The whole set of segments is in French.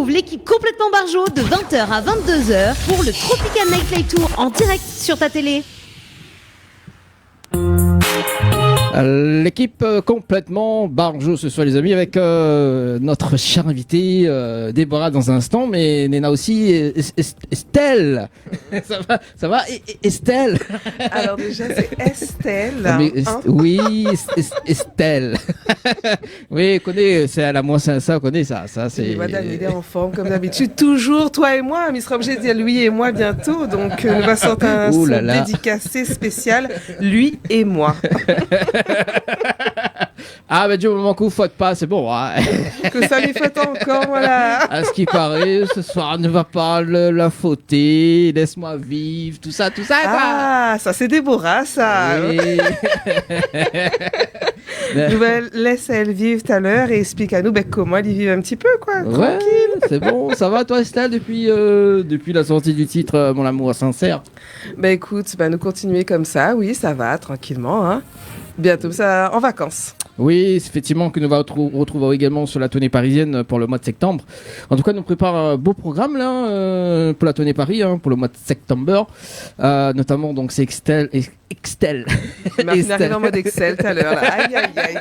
Retrouve l'équipe complètement barjo de 20h à 22h pour le Tropical Nightlife Tour en direct sur ta télé. L'équipe complètement barjo ce soir les amis avec notre chère invitée Déborah dans un instant, mais Néna aussi Estelle. Ça va Estelle. Alors déjà c'est Estelle. Mais, oui Estelle. Oui connais, c'est à la moins ça connaît ça c'est. Madame il est en forme comme d'habitude toujours toi et moi, mais il sera obligé de dire lui et moi bientôt, donc on va sortir un son dédicacé spécial lui et moi. Ah bah du moment que vous faites pas c'est bon hein. Que ça lui faute encore, voilà. À ce qui paraît ce soir ne va pas la fauter, laisse-moi vivre, tout ça quoi. Ah ça c'est Déborah ça. Oui. Laisse elle vivre tout à l'heure et explique à nous comment elle y vit un petit peu quoi. Ouais, tranquille. c'est bon. Ça va toi Estelle depuis la sortie du titre Mon amour sincère? Écoute, nous continuer comme ça, oui ça va tranquillement hein. Bientôt ça en vacances. Oui, effectivement, que nous retrouverons également sur la tournée parisienne pour le mois de septembre. En tout cas, nous prépare un beau programme là pour la tournée Paris, pour le mois de septembre. Notamment, donc c'est Estelle. Marine arrive en mode Excel tout à l'heure. Aïe, aïe, aïe.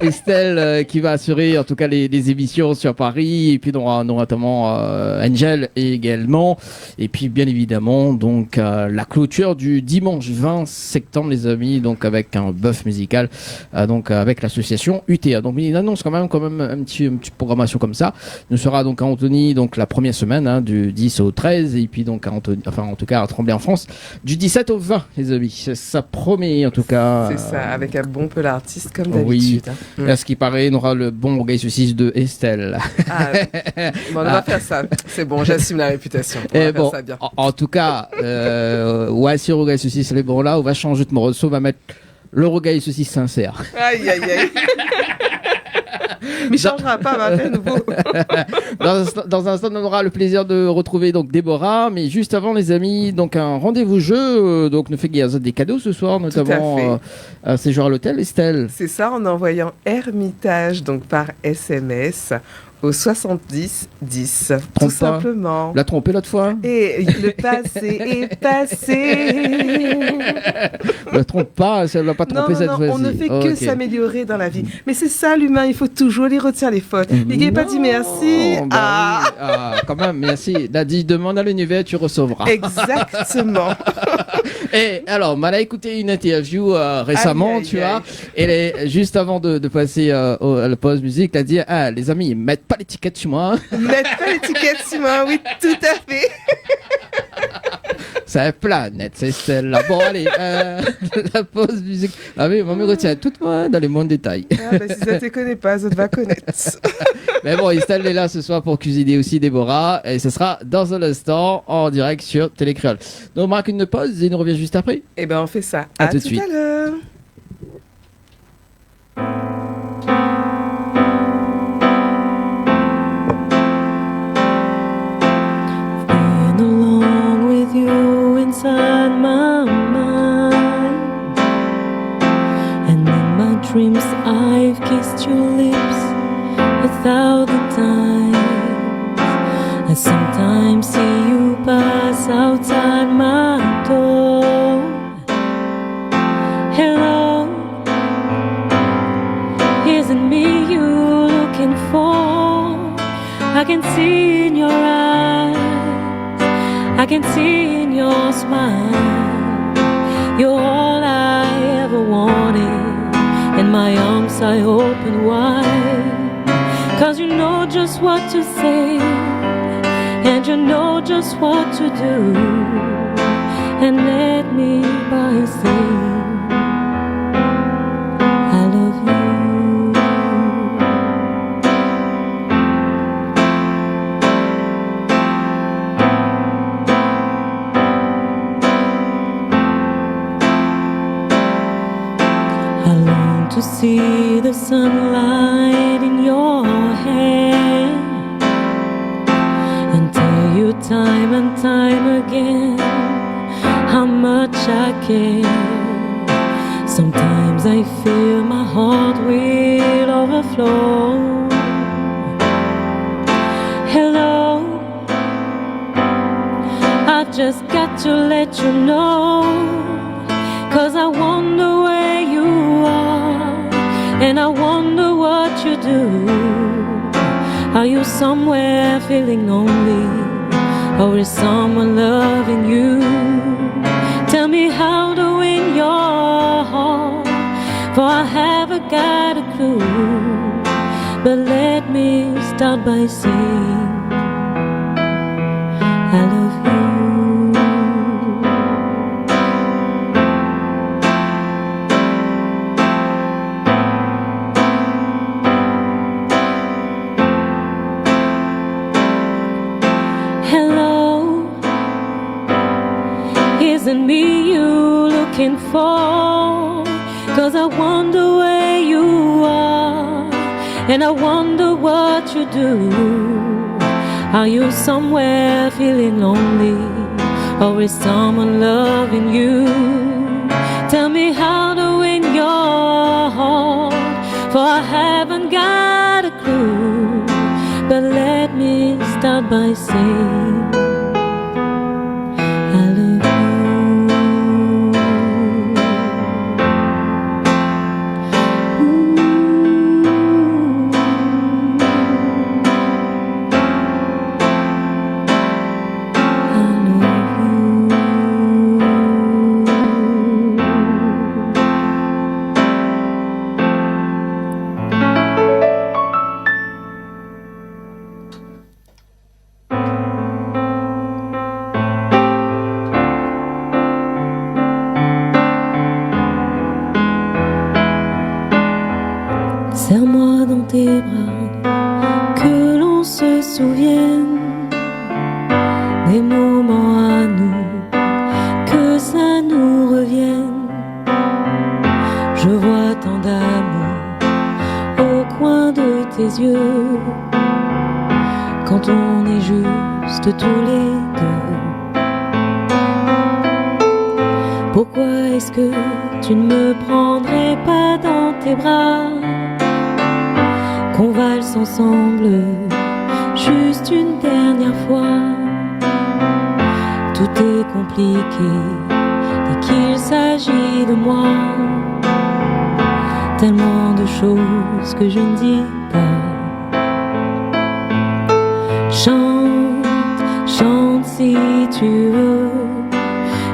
Estelle qui va assurer en tout cas les émissions sur Paris. Et puis, on aura notamment Angel également. Et puis, bien évidemment, donc la clôture du dimanche 20 septembre, les amis, donc avec un bœuf musical. Donc avec l'association UTA. Donc il annonce quand même une petite programmation comme ça. Nous sera donc à Antony donc la première semaine du 10 au 13 et puis donc à Antony, enfin en tout cas à Tremblay en France du 17 au 20 les amis. Ça promet en tout cas. C'est ça, avec un bon peu l'artiste comme d'habitude. Oui. À ce qui paraît, on aura le bon Rogaille Saucisse de Estelle. Ah, on va faire ça. C'est bon, j'assume la réputation. On va faire ça bien. En tout cas, ouais, si Rogaille Saucisse est bon là, on va changer de morceau, on va mettre le Rogaille Saucisse sincère. Aïe, aïe, aïe. Mais il changera pas, on va faire nouveau. Dans un instant, on aura le plaisir de retrouver donc Déborah, mais juste avant les amis, donc un rendez-vous jeu, donc nous fait des cadeaux ce soir, notamment un séjour à l'hôtel Estelle. C'est ça, en envoyant Hermitage donc par SMS au 70 10, tout simplement. La trompée l'autre fois. Et le passé est passé. La trompe pas, ça ne va pas tromper cette fois-ci. On ne fait que s'améliorer dans la vie. Mais c'est ça l'humain, il faut toujours les retirer les fautes. Il n'a pas dit merci. Oui. Quand même, merci. Il a dit demande à l'univers, tu recevras. Exactement. Et alors, on a écouté une interview récemment, tu vois. Et juste avant de passer à la pause musique, elle a dit les amis, mettez pas l'étiquette sur moi. Mettez pas l'étiquette sur moi, oui, tout à fait. C'est planète, c'est celle-là. Bon, allez, la pause musique. Ah oui, on me retient tout moi dans les mondes détails. Si ça ne te connaît pas, ça te va connaître. Mais bon, Estelle est là ce soir pour cuisiner aussi Déborah. Et ce sera dans un instant en direct sur Télécréole. Donc on marque une pause et nous revient juste après. On fait ça. À tout de suite. À l'heure. Inside my mind, and in my dreams I've kissed your lips 1,000 times. I sometimes see you pass outside my door. Hello, isn't me you're looking for? I can see in your eyes, I can see in your smile, you're all I ever wanted, and my arms I open wide, 'cause you know just what to say, and you know just what to do, and let me by saying I love you. To see the sunlight in your hair, and tell you time and time again how much I care. Sometimes I fear my heart will overflow. Hello, just got to let you know, 'cause I wonder where you are, and I wonder what you do. Are you somewhere feeling lonely, or is someone loving you? Tell me how to win your heart, for I haven't got a clue. But let me start by saying I love you. Hello, isn't me you looking for? 'Cause I wonder where you are, and I wonder what you do. Are you somewhere feeling lonely, or is someone loving you? Tell me how to win your heart, for I haven't got a clue. But let me start by saying I love you. Serre-moi dans tes bras, que l'on se souvienne des moments à nous, que ça nous revienne. Je vois tant d'amour au coin de tes yeux, quand on est juste tous les deux. Pourquoi est-ce que tu ne me prendrais pas dans tes bras, qu'on valse ensemble juste une dernière fois? Tout est compliqué dès qu'il s'agit de moi, tellement de choses que je ne dis pas. Chante, chante si tu veux,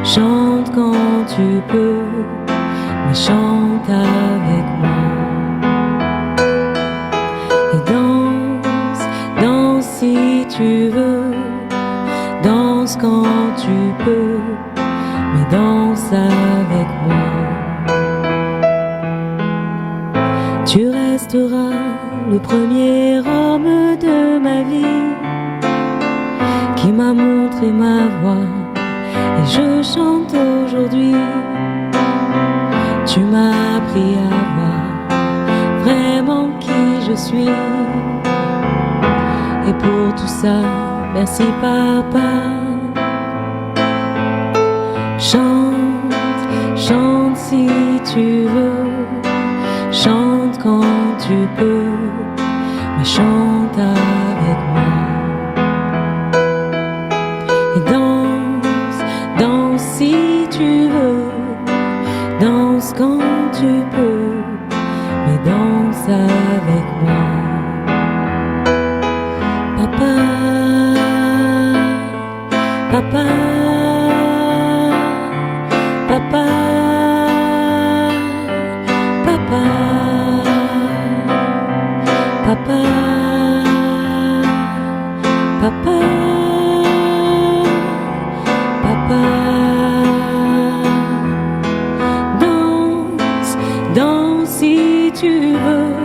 chante quand tu peux, mais chante avec moi. Et danse, danse si tu veux, danse quand tu peux, mais danse avec moi. Tu resteras le premier homme de ma vie, qui m'a montré ma voix, et je chante aujourd'hui. Tu m'as appris à voir vraiment qui je suis, et pour tout ça, merci papa. Chante, chante si tu veux, chante quand tu peux, mais chante avec moi. Et danse, danse si tu veux, danse quand tu peux, mais danse avec moi. Papa, papa, papa, papa, papa, papa, papa. Danse, danse si tu veux,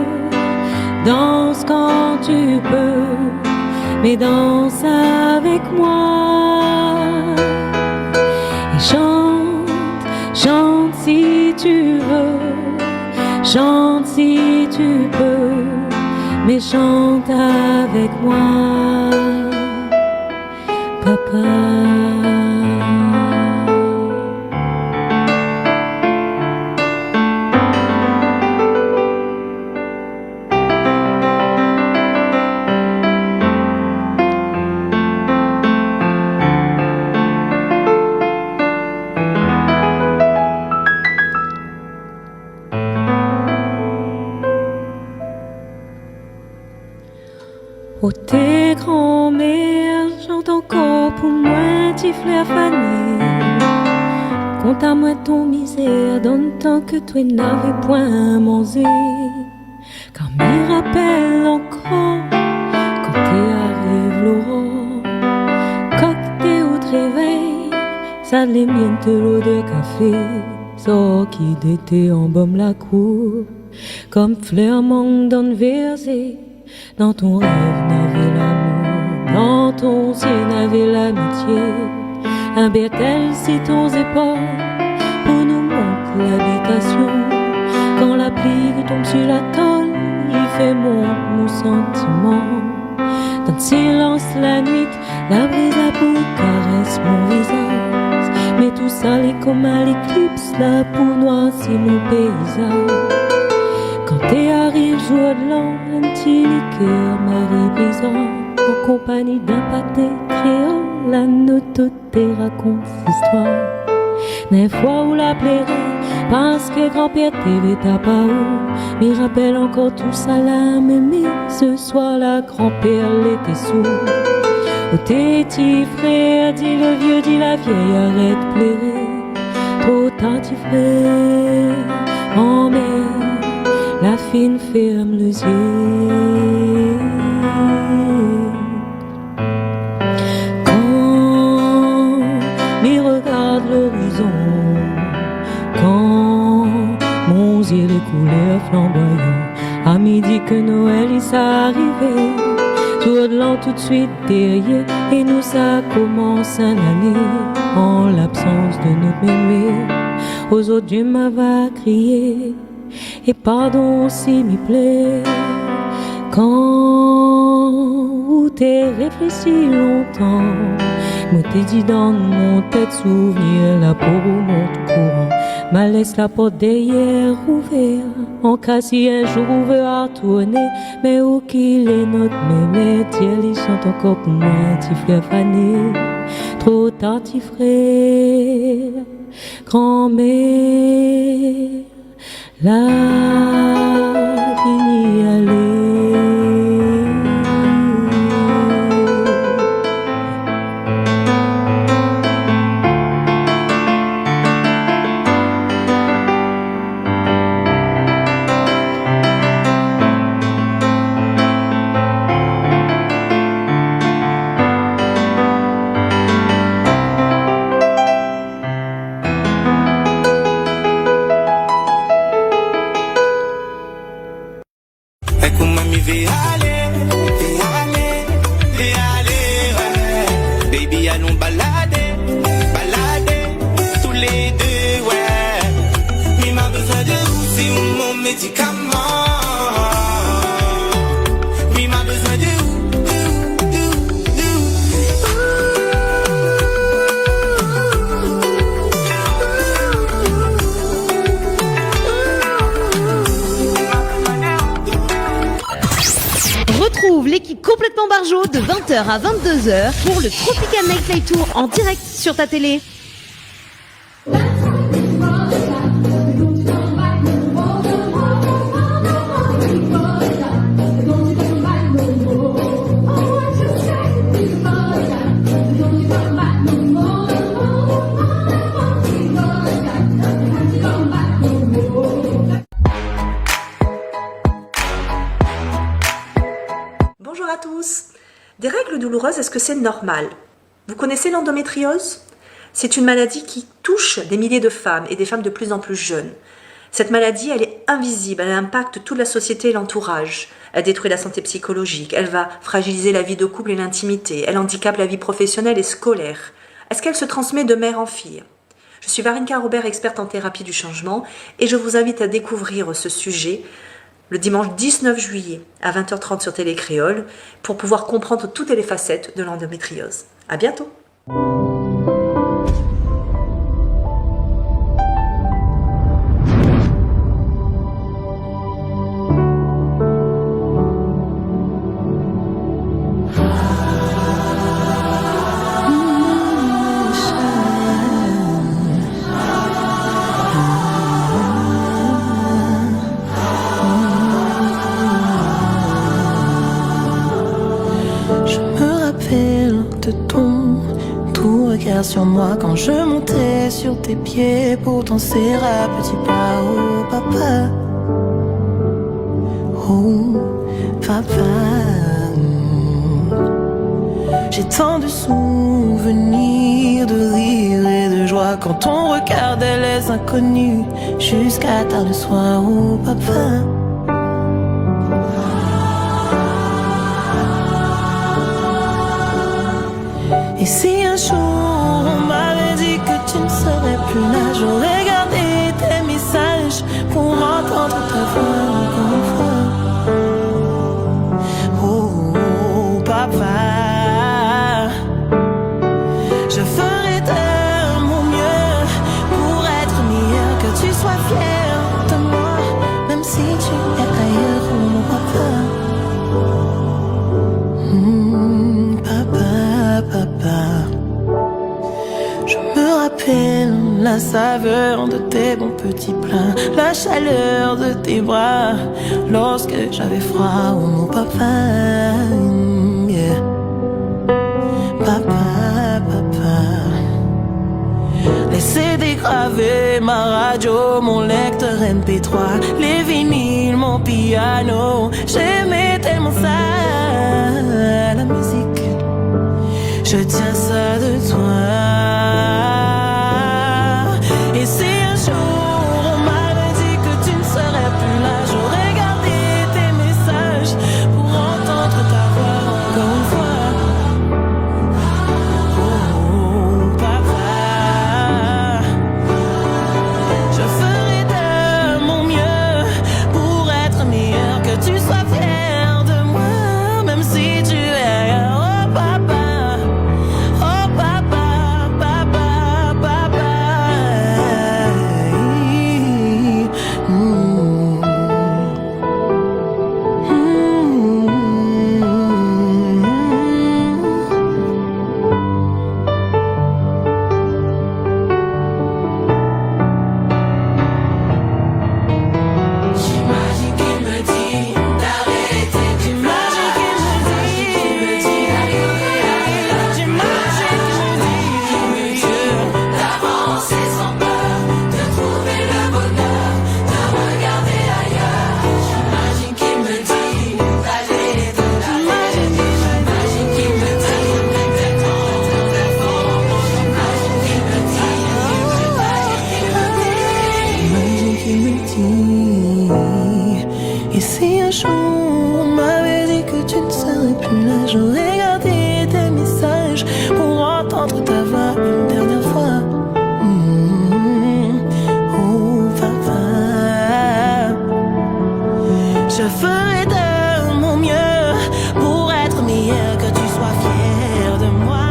danse quand tu peux, mais danse avec moi. Et chante, chante si tu veux, chante si tu peux, mais chante avec moi, papa. Côté grand-mère, j'entends encore pour moi tifler fané. Compte à moi ton misère, donne tant que toi n'avais point mangé. Quand m'y rappelle encore, quand t'es arrive l'aurore, quand t'es au réveil, ça les miennes de l'eau de café, sort qui d'été en baume la cour, comme fleur manque dans le verser. Dans ton rêve n'avait l'amour, dans ton ciel n'avait l'amitié. Un bertel c'est ton épaules pour nous montrer l'habitation. Quand la pluie tombe sur la tôle, il fait monter nos sentiments. Dans le silence la nuit, la brise à bout caresse mon visage. Mais tout ça est comme à l'éclipse, là pour noircir mon paysage. Quand t'es arrive jour de l'an, un petit liqueur Marie brisant, en compagnie d'un pâté créole, la note te raconte l'histoire. Des fois où la plairait, parce que grand-père t'avait ta pas où, m'y rappelle encore tout ça là, mais ce soir-là, grand-père l'était sourd. Oh tes petits frères, dit le vieux, dit la vieille, arrête de pleurer. Trop tard, petit frère, en mer. La fine ferme les yeux. Quand m'y regarde l'horizon, quand mon yeux les couleurs flamboyants, à midi que Noël il s'est arrivé, tout de l'an tout de suite derrière, et nous ça commence une année, en l'absence de notre mémé, aux autres Dieu m'avait crié. Et pardon si m'y plaît, quand où t'es réfléchi longtemps, moi t'ai dit dans mon tête souvenir, la peau remonte courant, ma laisse la porte derrière ouverte, en cas si un jour ouvert à tourner, mais où qu'il est notre mémé, tiens il chante encore pour moi, petit frère fané, trop tard petit frère, grand-mère. La vie aller. Retrouve l'équipe complètement barjo de 20h à 22h pour le Tropical Nightlife Tour en direct sur ta télé. Bonjour à tous. Des règles douloureuses, est-ce que c'est normal? Vous connaissez l'endométriose? C'est une maladie qui touche des milliers de femmes et des femmes de plus en plus jeunes. Cette maladie, elle est invisible, elle impacte toute la société et l'entourage. Elle détruit la santé psychologique, elle va fragiliser la vie de couple et l'intimité, elle handicape la vie professionnelle et scolaire. Est-ce qu'elle se transmet de mère en fille? Je suis Varinka Robert, experte en thérapie du changement, et je vous invite à découvrir ce sujet le dimanche 19 juillet à 20h30 sur Télé Créole pour pouvoir comprendre toutes les facettes de l'endométriose. À bientôt! tout regard sur moi quand je montais sur tes pieds pour danser à petits pas. Oh papa, oh papa. J'ai tant de souvenirs de rire et de joie quand on regardait les inconnus jusqu'à tard le soir. Oh papa. Et si un jour on m'avait dit que tu ne serais plus là, j'aurais gardé tes messages pour entendre ta voix encore une fois. Oh papa, je ferai de mon mieux pour être meilleur, que tu sois fier de moi, même si tu es ailleurs. Oh mon papa. Papa, je me rappelle la saveur de tes bons petits plats, la chaleur de tes bras lorsque j'avais froid. Oh mon papa, yeah. Papa, papa. Les CD gravés, ma radio, mon lecteur MP3, les vinyles, mon piano. J'aimais tellement ça, la musique. Je tiens ça de toi. Et si un jour on m'avait dit que tu ne serais plus là, j'aurais gardé tes messages pour entendre ta voix encore une fois. Oh papa, je ferai de mon mieux pour être meilleur, que tu sois fier de moi, même si tu es ailleurs. Oh papa. Et si un jour on m'avait dit que tu ne serais plus là, j'aurais gardé tes messages pour entendre ta voix une dernière fois. Oh papa, je ferai de mon mieux pour être meilleur, que tu sois fier de moi.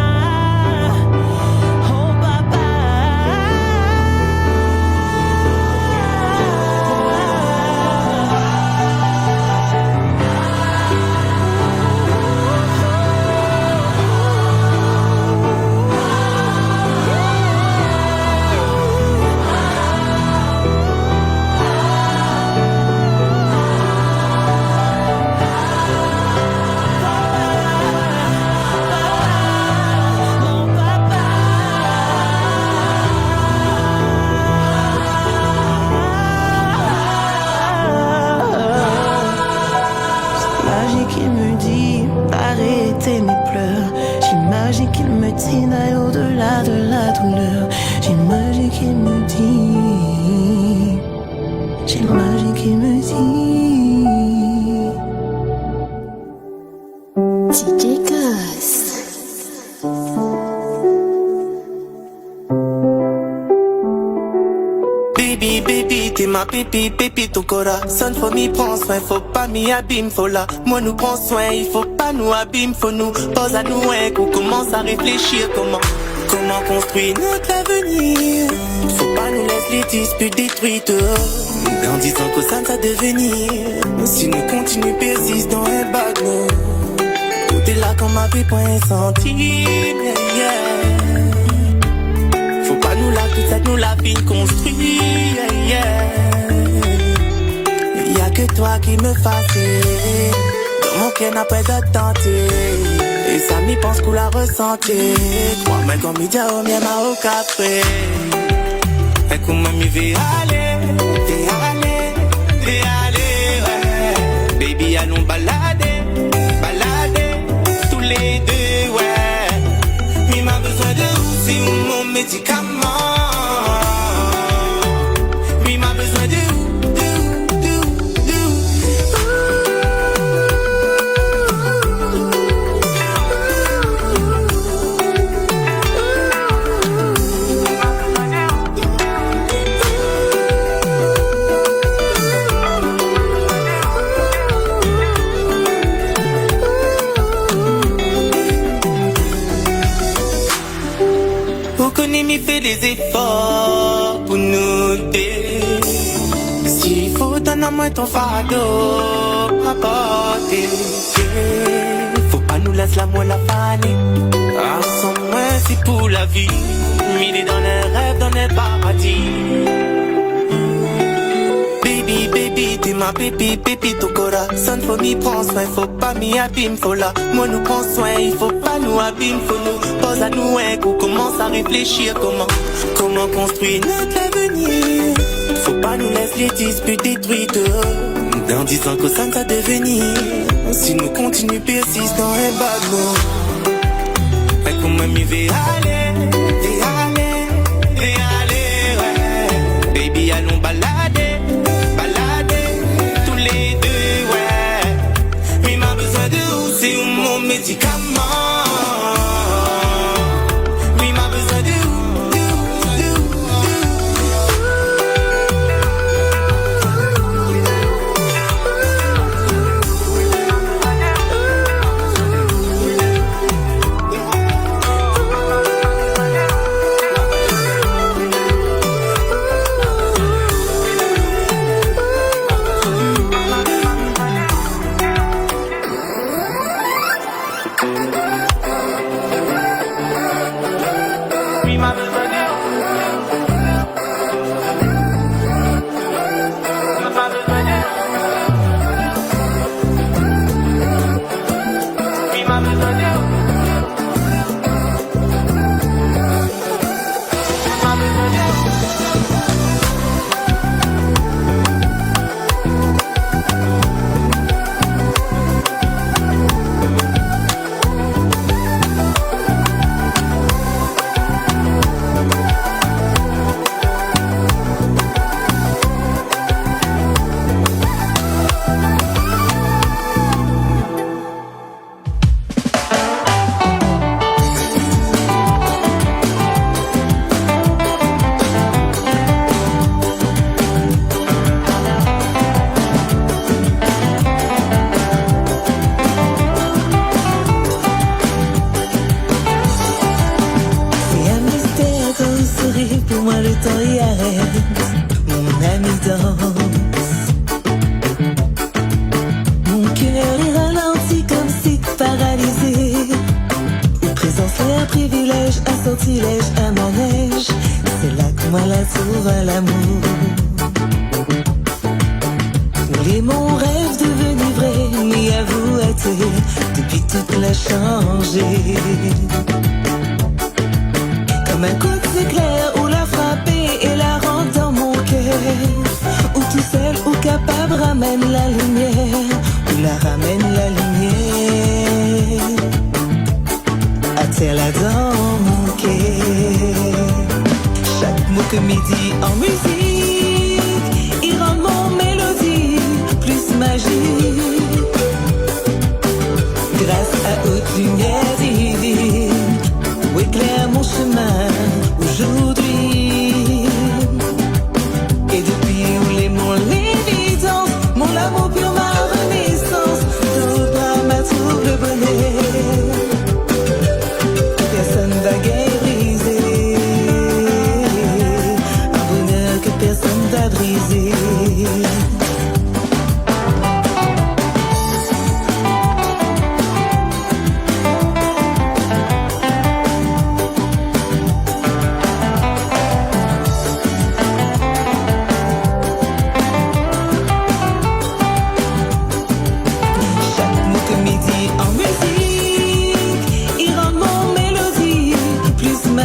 J'imagine qu'il me dit d'aller au-delà de la douleur. J'imagine qu'il me dit. J'imagine qu'il me dit. DJ Ghost. Baby, baby, t'es ma pipi, pipi, ton corazon, faut m'y prendre soin, faut pas m'y abîme, faut là, moi nous prend soin, il faut pas nous abîme, faut nous pose à nous, hein, qu'on commence à réfléchir, comment construire notre avenir, faut pas nous laisser les disputes détruites, en disant que ça ne va devenir, si nous continuons persiste dans un bateau, t'es là comme ma vie pour un centime, yeah, yeah. Faut pas nous la toute cette nous la vie construire, yeah, yeah. Y'a que toi qui me fascine, dans mon cœur n'a pas de tenter. Et ça m'y pense qu'on l'a ressenti. Moi-même comme il dit au mien m'a au café. Et comment m'y vais aller, ouais. Baby allons balader, tous les deux, ouais. Mais m'a besoin de vous, c'est mon médicament. Mais m'a besoin de vous. M'y fait des efforts pour nous deux. S'il faut donner à moi ton fardeau à porter. Faut pas nous laisser la moi la fanny. Sans moi c'est pour la vie. Midi dans les rêves, dans les paradis. Baby, baby, t'es ma pépi, pépi ton corazon. Faut m'y prendre soin, faut pas m'y abîme, faut là. Moi nous prend soin, il faut pas nous abîme, faut nous pose à nous un coup, commence à réfléchir comment construire notre avenir. Faut pas nous laisser les disputes détruire dans 10 ans que ça ne va devenir. Si nous continuons persiste dans un bateau. Mais comment m'y vais aller, ouais. Baby allons balader, tous les deux, ouais. Mais m'a besoin de vous, c'est mon médicament.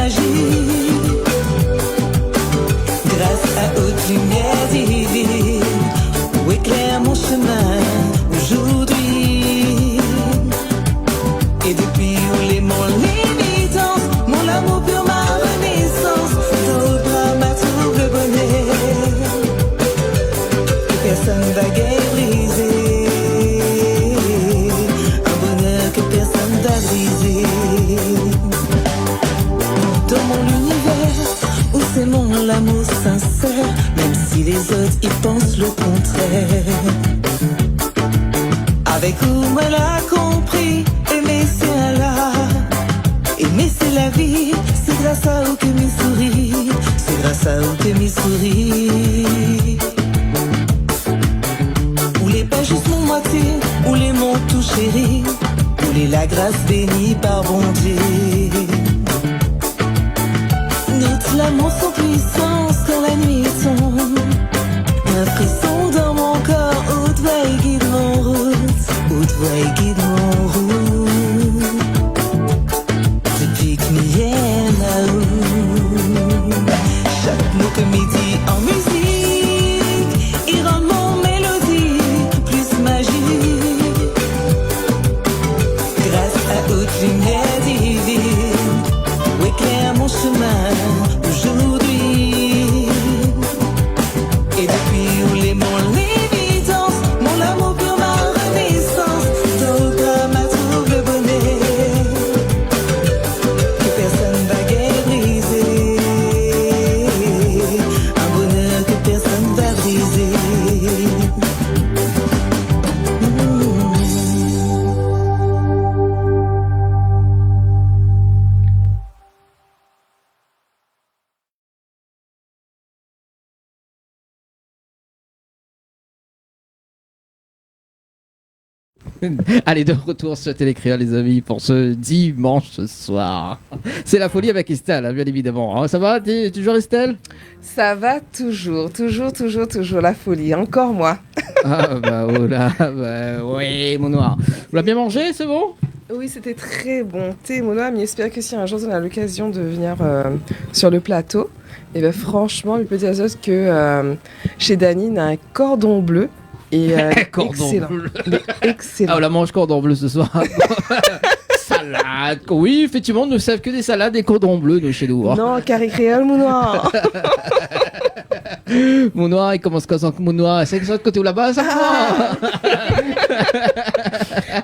magie. Grâce à haute lumière divine, où éclaire mon chemin aujourd'hui. Et depuis où les monts l'évidence, mon amour pur, ma renaissance, dans le bras ma trouble bonheur, que personne va briser, un bonheur que personne va briser. Dans mon univers, où c'est mon l'amour sincère, même si les autres y pensent le contraire. Avec où elle a compris, aimer c'est Allah, aimer c'est la vie, c'est grâce à où que mes souris, c'est grâce à où que mes souris. Où les pas juste mon moitié, où les monts tout chéri, où les la grâce bénie par bon Dieu. Note l'amour sans puissance quand la nuit tombe, un frisson dans mon corps, où toi et guide mon route, où toi et guide mon route. Depuis que m'y aime à où, chaque mot que m'y dit en musique, il rend mon mélodie plus magique. Grâce à haute lumière divine, où éclaire mon chemin aujourd'hui. Et depuis où les monts l'évidence, mon amour pur, ma renaissance, dans le bras ma trouble bonheur, que personne va briser, un bonheur que personne va briser. Allez, de retour sur Télécréole, les amis, pour ce dimanche soir. C'est la folie avec Estelle, hein, bien évidemment. Hein, ça va, toujours Estelle? Ça va toujours la folie, encore moi. Ah bah oh là, bah oui, mon noir. Vous l'avez bien mangé, c'est bon? Oui, c'était très bon. Thé, mon homme, j'espère que si un jour on a l'occasion de venir sur le plateau, et ben franchement, je peux dire que chez Danine, un cordon bleu. Et cordon excellent. bleu. Excellent. Ah, on la mange cordon bleu ce soir. Salade. Oui, effectivement, nous ne servent que des salades et cordons bleus nous, chez nous. Hein. Non, carré créole, mon noir. Mon noir, il commence comme ça, mon noir. C'est de l'autre côté ou là-bas, ça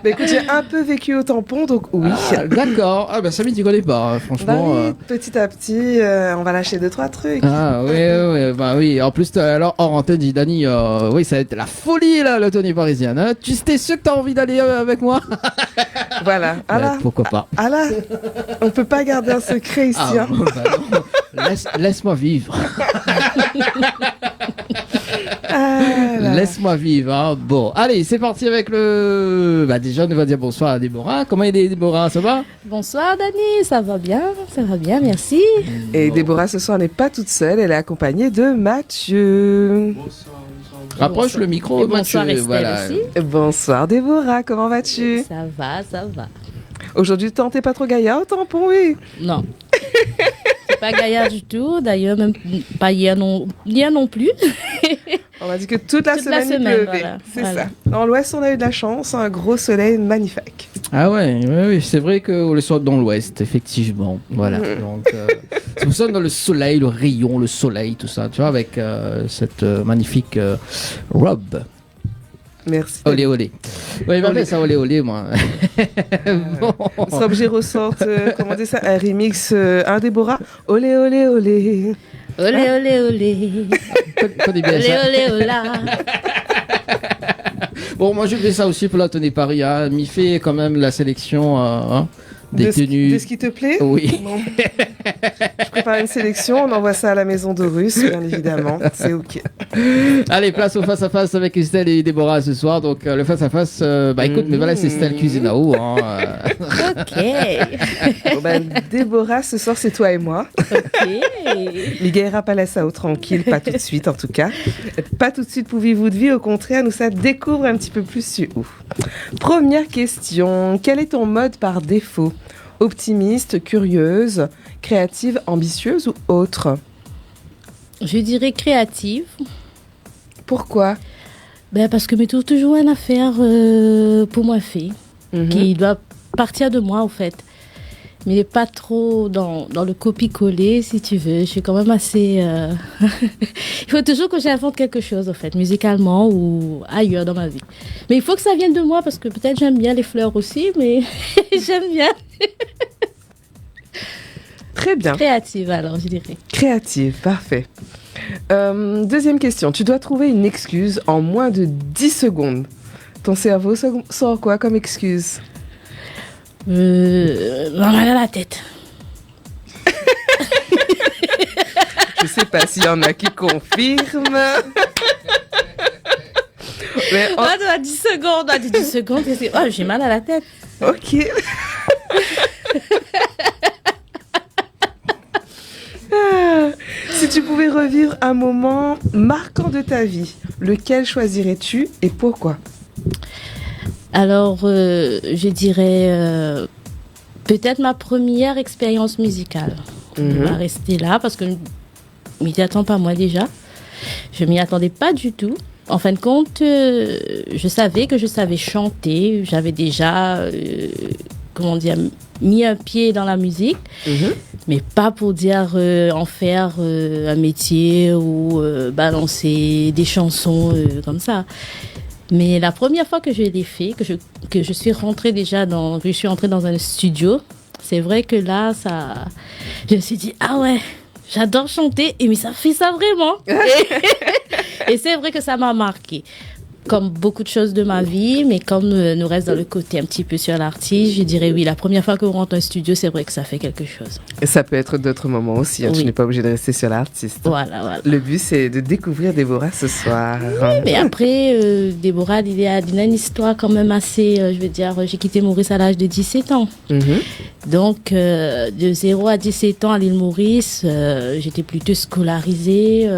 Mais écoute, j'ai un peu vécu au tampon, donc oui. Ah, d'accord. Ah, bah, Samy, tu connais pas, franchement. Bah oui, petit à petit, on va lâcher 2-3 trucs. Ah, oui, bah oui. En plus, alors, hors antenne, dit Dani, oui, ça va être la folie, là, le Tony parisien. Hein. Tu sais sûr que t'as envie d'aller avec moi? Voilà. Ah là, pourquoi pas? Ah là, on peut pas garder un secret ici. Ah, hein. bon, bah non. Laisse-moi vivre. Laisse-moi vivre. Hein. Bon, allez, c'est parti avec le... Bah déjà, on va dire bonsoir à Déborah. Comment est Déborah? Ça va? Bonsoir Dani, ça va bien, merci. Et Déborah, ce soir, n'est pas toute seule, elle est accompagnée de Mathieu. Rapproche le micro, et bonsoir Mathieu. Estelle Voilà. aussi. Bonsoir Déborah, comment vas-tu? Ça va. Aujourd'hui, t'es pas trop gaillard au tampon, oui? Non. C'est pas gaillard du tout, d'ailleurs, même pas hier non plus. On m'a dit que toute la semaine, il pleuvait. Voilà, c'est voilà. ça. Dans l'ouest, on a eu de la chance, un gros soleil magnifique. Ah ouais, oui, c'est vrai qu'on le soit dans l'ouest, effectivement. Voilà. Donc, c'est pour ça dans le soleil, le rayon, le soleil, tout ça, tu vois, avec cette magnifique robe. Merci. Olé, olé. Oui, il va ça, olé, olé, moi. Bon. Sera obligé ressorte, comment dire ça, un remix, un Déborah. Olé, olé, olé. Olé, olé, olé. Connais bien Olé, ça. olé, ola. Bon, moi, je fais ça aussi pour la Tony Paris. Hein. M'y fait quand même la sélection des tenues. De ce qui te plaît? Oui. Bon. Je prépare une sélection, on envoie ça à la maison d'Horus, bien évidemment. C'est OK. Allez, place au face-à-face avec Estelle et Déborah ce soir. Donc, le face-à-face, bah écoute, mais voilà, c'est Estelle Cuisine à eau. Hein. Ok. Bon, ben, Déborah, ce soir, c'est toi et moi. Ok. Miguel Palassa, tranquille, pas tout de suite en tout cas. Pas tout de suite pour vivre de vie, au contraire, nous ça découvre un petit peu plus sur où. Première question, quel est ton mode par défaut? Optimiste, curieuse, créative, ambitieuse ou autre? Je dirais créative. Pourquoi? Ben parce que je trouve toujours une affaire pour moi fait, qui doit partir de moi, en fait. Mais il n'est pas trop dans le copier-coller, si tu veux. Je suis quand même assez... Il faut toujours que j'invente quelque chose, en fait, musicalement ou ailleurs dans ma vie. Mais il faut que ça vienne de moi, parce que peut-être j'aime bien les fleurs aussi, mais j'aime bien. Très bien. Créative, alors, je dirais. Créative, parfait. Deuxième question. Tu dois trouver une excuse en moins de 10 secondes. Ton cerveau sort quoi comme excuse? Mal à la tête. Je sais pas s'il y en a qui confirment. Mais On a 10 secondes, on a 10 secondes. Et oh, j'ai mal à la tête. ok. Si tu pouvais revivre un moment marquant de ta vie, lequel choisirais-tu et pourquoi? Alors, je dirais peut-être ma première expérience musicale. On va rester là parce que je m'y attends pas moi déjà. Je m'y attendais pas du tout. En fin de compte, je savais que je savais chanter. J'avais déjà, mis un pied dans la musique, mais pas pour dire en faire un métier ou balancer des chansons comme ça. Mais la première fois que je l'ai fait, que je suis rentrée dans un studio, c'est vrai que là, je me suis dit, ah ouais, j'adore chanter, mais ça fait ça vraiment. Et c'est vrai que ça m'a marqué. Comme beaucoup de choses de ma vie, mais comme nous reste dans le côté un petit peu sur l'artiste, je dirais oui, la première fois qu'on rentre dans un studio, c'est vrai que ça fait quelque chose. Et ça peut être d'autres moments aussi, Oui. Tu n'es pas obligé de rester sur l'artiste. Voilà. Le but, c'est de découvrir Déborah ce soir. Oui, mais après, Déborah, il y a une histoire quand même assez, j'ai quitté Maurice à l'âge de 17 ans. Donc, de 0 à 17 ans à l'île Maurice, j'étais plutôt scolarisée,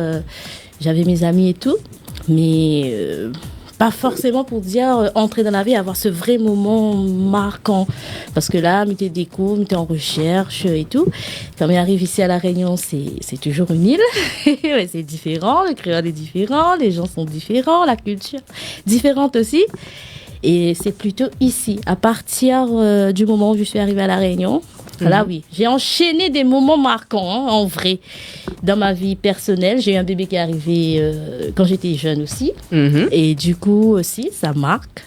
j'avais mes amis et tout, mais pas forcément pour dire entrer dans la vie, avoir ce vrai moment marquant. Parce que là, j'étais des cours, j'étais en recherche et tout. Quand on arrive ici à La Réunion, c'est toujours une île. Ouais, c'est différent, le créole est différent, les gens sont différents, la culture différente aussi. Et c'est plutôt ici, à partir du moment où je suis arrivée à La Réunion, là oui, j'ai enchaîné des moments marquants, en vrai. Dans ma vie personnelle, j'ai eu un bébé qui est arrivé quand j'étais jeune aussi. Et du coup aussi, ça marque.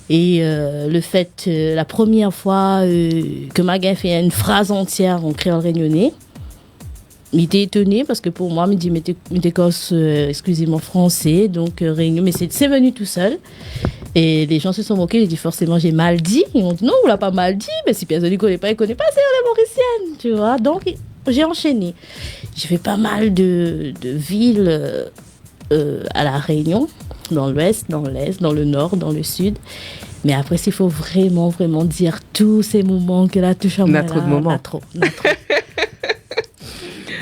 Et le fait, la première fois que Maguin fait une phrase entière en créole réunionnais, j'étais étonnée parce que pour moi, je me dis, mais t'es exclusivement français, donc réunion, mais c'est venu tout seul. Et les gens se sont moqués, j'ai dit forcément j'ai mal dit. Ils m'ont dit non, on l'a pas mal dit, mais si personne ne connaît pas, c'est on est mauricienne, tu vois. Donc j'ai enchaîné. J'ai fait pas mal de villes à La Réunion, dans l'ouest, dans l'est, dans le nord, dans le sud. Mais après, s'il faut vraiment, vraiment dire tous ces moments que la touche à moi. On a trop de moments. On a trop.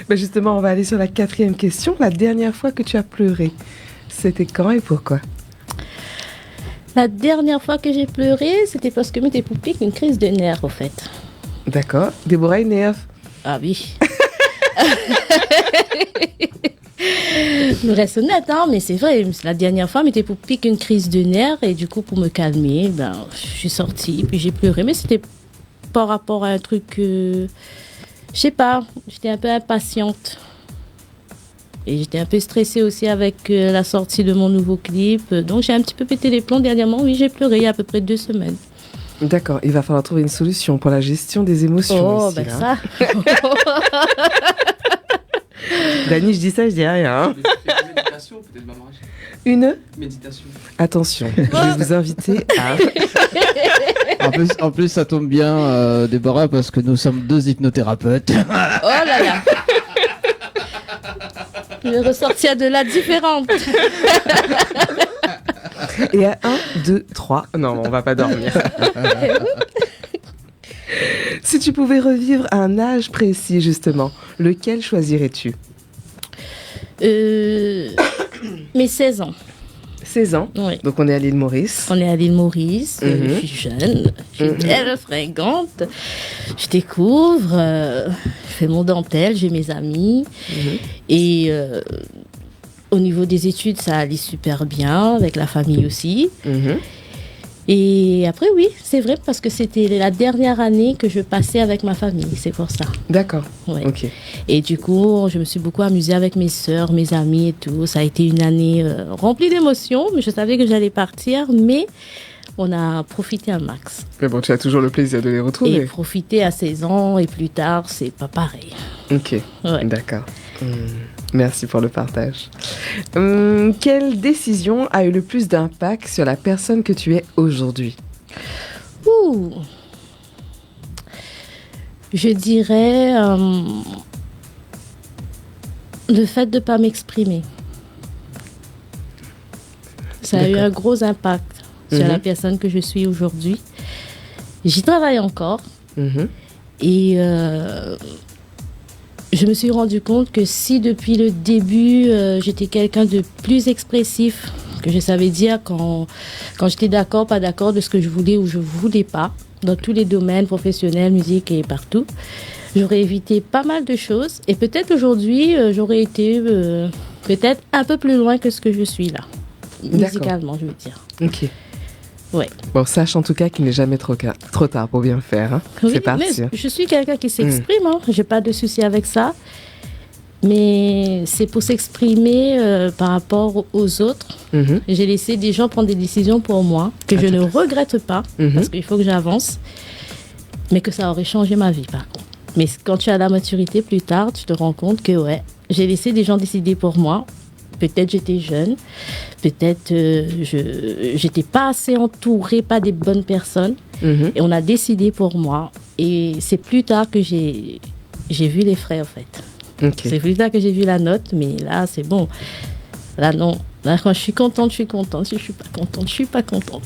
Mais justement, on va aller sur la 4e question. La dernière fois que tu as pleuré, c'était quand et pourquoi? La dernière fois que j'ai pleuré, c'était parce que j'étais poupée une crise de nerfs, en fait. D'accord. Déborah énerve. Ah oui. Je reste honnête, hein, mais c'est vrai, la dernière fois, j'étais poupée une crise de nerfs et du coup, pour me calmer, je suis sortie, puis j'ai pleuré, mais c'était par rapport à un truc, je sais pas, j'étais un peu impatiente. Et j'étais un peu stressée aussi avec la sortie de mon nouveau clip. Donc j'ai un petit peu pété les plombs dernièrement. Oui, j'ai pleuré il y a à peu près 2 semaines. D'accord, il va falloir trouver une solution pour la gestion des émotions. Oh, ici, ça. Dani, je dis ça, je dis rien. Une méditation, peut-être, maman. Une Méditation. Attention, je vais vous inviter à... En plus, ça tombe bien, Déborah, parce que nous sommes 2 hypnothérapeutes. Oh là là. Je vais ressortir de là différente. Et à 1, 2, 3... Non, on va pas dormir. Si tu pouvais revivre un âge précis, justement, lequel choisirais-tu? Mes 16 ans. 16 ans. Oui. Donc on est à l'île Maurice. On est à l'île Maurice, je suis jeune, je suis belle, fringante, je découvre, je fais mon dentelle, j'ai mes amis. Et au niveau des études, ça allait super bien, avec la famille aussi. Et après, oui, c'est vrai, parce que c'était la dernière année que je passais avec ma famille, c'est pour ça. D'accord. Ouais. Ok. Et du coup, je me suis beaucoup amusée avec mes sœurs, mes amis et tout. Ça a été une année remplie d'émotions, mais je savais que j'allais partir, mais on a profité un max. Mais bon, tu as toujours le plaisir de les retrouver. Et profiter à 16 ans et plus tard, c'est pas pareil. Ok. Ouais. D'accord. Merci pour le partage. Quelle décision a eu le plus d'impact sur la personne que tu es aujourd'hui? Ouh. Je dirais le fait de ne pas m'exprimer. Ça a eu un gros impact sur la personne que je suis aujourd'hui. J'y travaille encore. Et je me suis rendu compte que si depuis le début, j'étais quelqu'un de plus expressif, que je savais dire quand j'étais d'accord, pas d'accord de ce que je voulais ou je voulais pas, dans tous les domaines professionnels, musique et partout, j'aurais évité pas mal de choses. Et peut-être aujourd'hui, j'aurais été peut-être un peu plus loin que ce que je suis là, musicalement, je veux dire. Ok. Ouais. Bon, sache en tout cas qu'il n'est jamais trop tard pour bien faire. Hein. Oui, c'est parti. mais je suis quelqu'un qui s'exprime, j'ai pas de souci avec ça. Mais c'est pour s'exprimer par rapport aux autres. J'ai laissé des gens prendre des décisions pour moi, que je ne regrette pas, parce qu'il faut que j'avance, mais que ça aurait changé ma vie par contre. Mais quand tu as la maturité plus tard, tu te rends compte que ouais, j'ai laissé des gens décider pour moi. Peut-être j'étais jeune, peut-être j'étais pas assez entourée, pas des bonnes personnes. Et on a décidé pour moi. Et c'est plus tard que j'ai vu les frais, en fait. Okay. C'est plus tard que j'ai vu la note, mais là, c'est bon. Là, non. Là, quand je suis contente, je suis contente. Si je suis pas contente, je suis pas contente.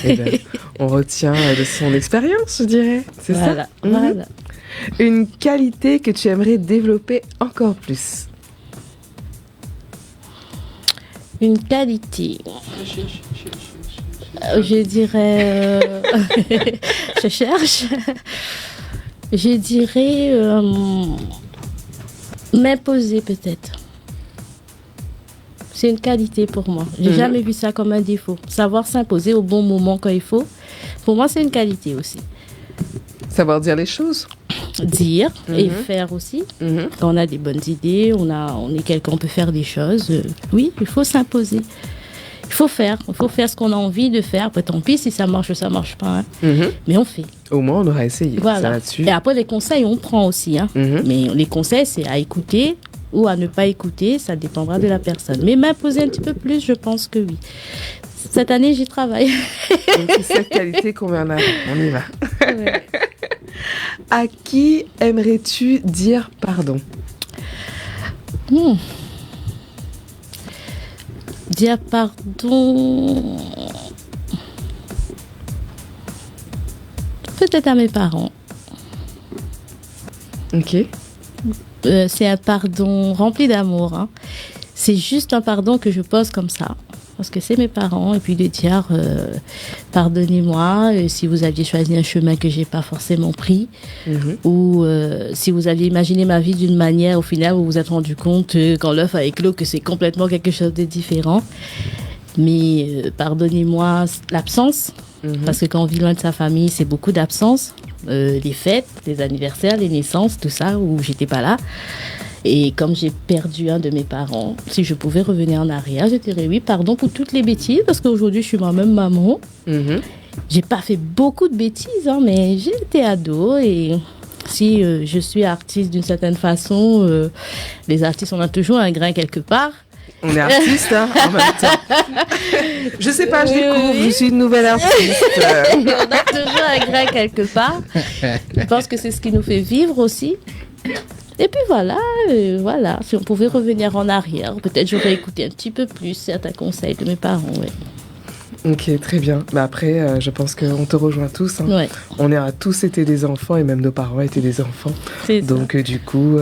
Eh ben, on retient de son expérience, je dirais. C'est voilà, ça. Voilà. Une qualité que tu aimerais développer encore plus? Une qualité. Je dirais. Je cherche. Je dirais. M'imposer peut-être. C'est une qualité pour moi. J'ai jamais vu ça comme un défaut. Savoir s'imposer au bon moment quand il faut. Pour moi, c'est une qualité aussi. Savoir dire les choses. Dire et faire aussi. Quand on a des bonnes idées, on est quelqu'un, on peut faire des choses. Oui, il faut s'imposer. Il faut faire ce qu'on a envie de faire. Après, tant pis si ça marche ou ça marche pas. Mais on fait. Au moins, on aura essayé. Voilà. Ça là-dessus. Et après, les conseils, on prend aussi. Mais les conseils, c'est à écouter ou à ne pas écouter. Ça dépendra de la personne. Mais m'imposer un petit peu plus, je pense que oui. Cette année, j'y travaille. Donc, c'est cette qualité qu'on met en avant. On y va. Ouais. À qui aimerais-tu dire pardon? Dire pardon. Peut-être à mes parents. Ok. C'est un pardon rempli d'amour. C'est juste un pardon que je pose comme ça. Parce que c'est mes parents. Et puis de dire, pardonnez-moi si vous aviez choisi un chemin que j'ai pas forcément pris. Ou si vous aviez imaginé ma vie d'une manière, au final, vous vous êtes rendu compte quand l'œuf a éclos que c'est complètement quelque chose de différent. Mais pardonnez-moi l'absence. Parce que quand on vit loin de sa famille, c'est beaucoup d'absence. Les fêtes, les anniversaires, les naissances, tout ça, où j'étais pas là. Et comme j'ai perdu un de mes parents, si je pouvais revenir en arrière, je dirais oui, pardon pour toutes les bêtises, parce qu'aujourd'hui, je suis moi-même maman. J'ai pas fait beaucoup de bêtises, mais j'ai été ado et si je suis artiste d'une certaine façon, les artistes, on a toujours un grain quelque part. On est artiste, en même temps. Je sais pas, je découvre, je suis une nouvelle artiste. On a toujours un grain quelque part. Je pense que c'est ce qui nous fait vivre aussi. Et puis voilà, si on pouvait revenir en arrière, peut-être j'aurais écouté un petit peu plus certains conseils de mes parents. Ouais. Ok, très bien. Bah après, je pense qu'on te rejoint tous. Ouais. On a tous été des enfants et même nos parents étaient des enfants. C'est ça. Donc du coup,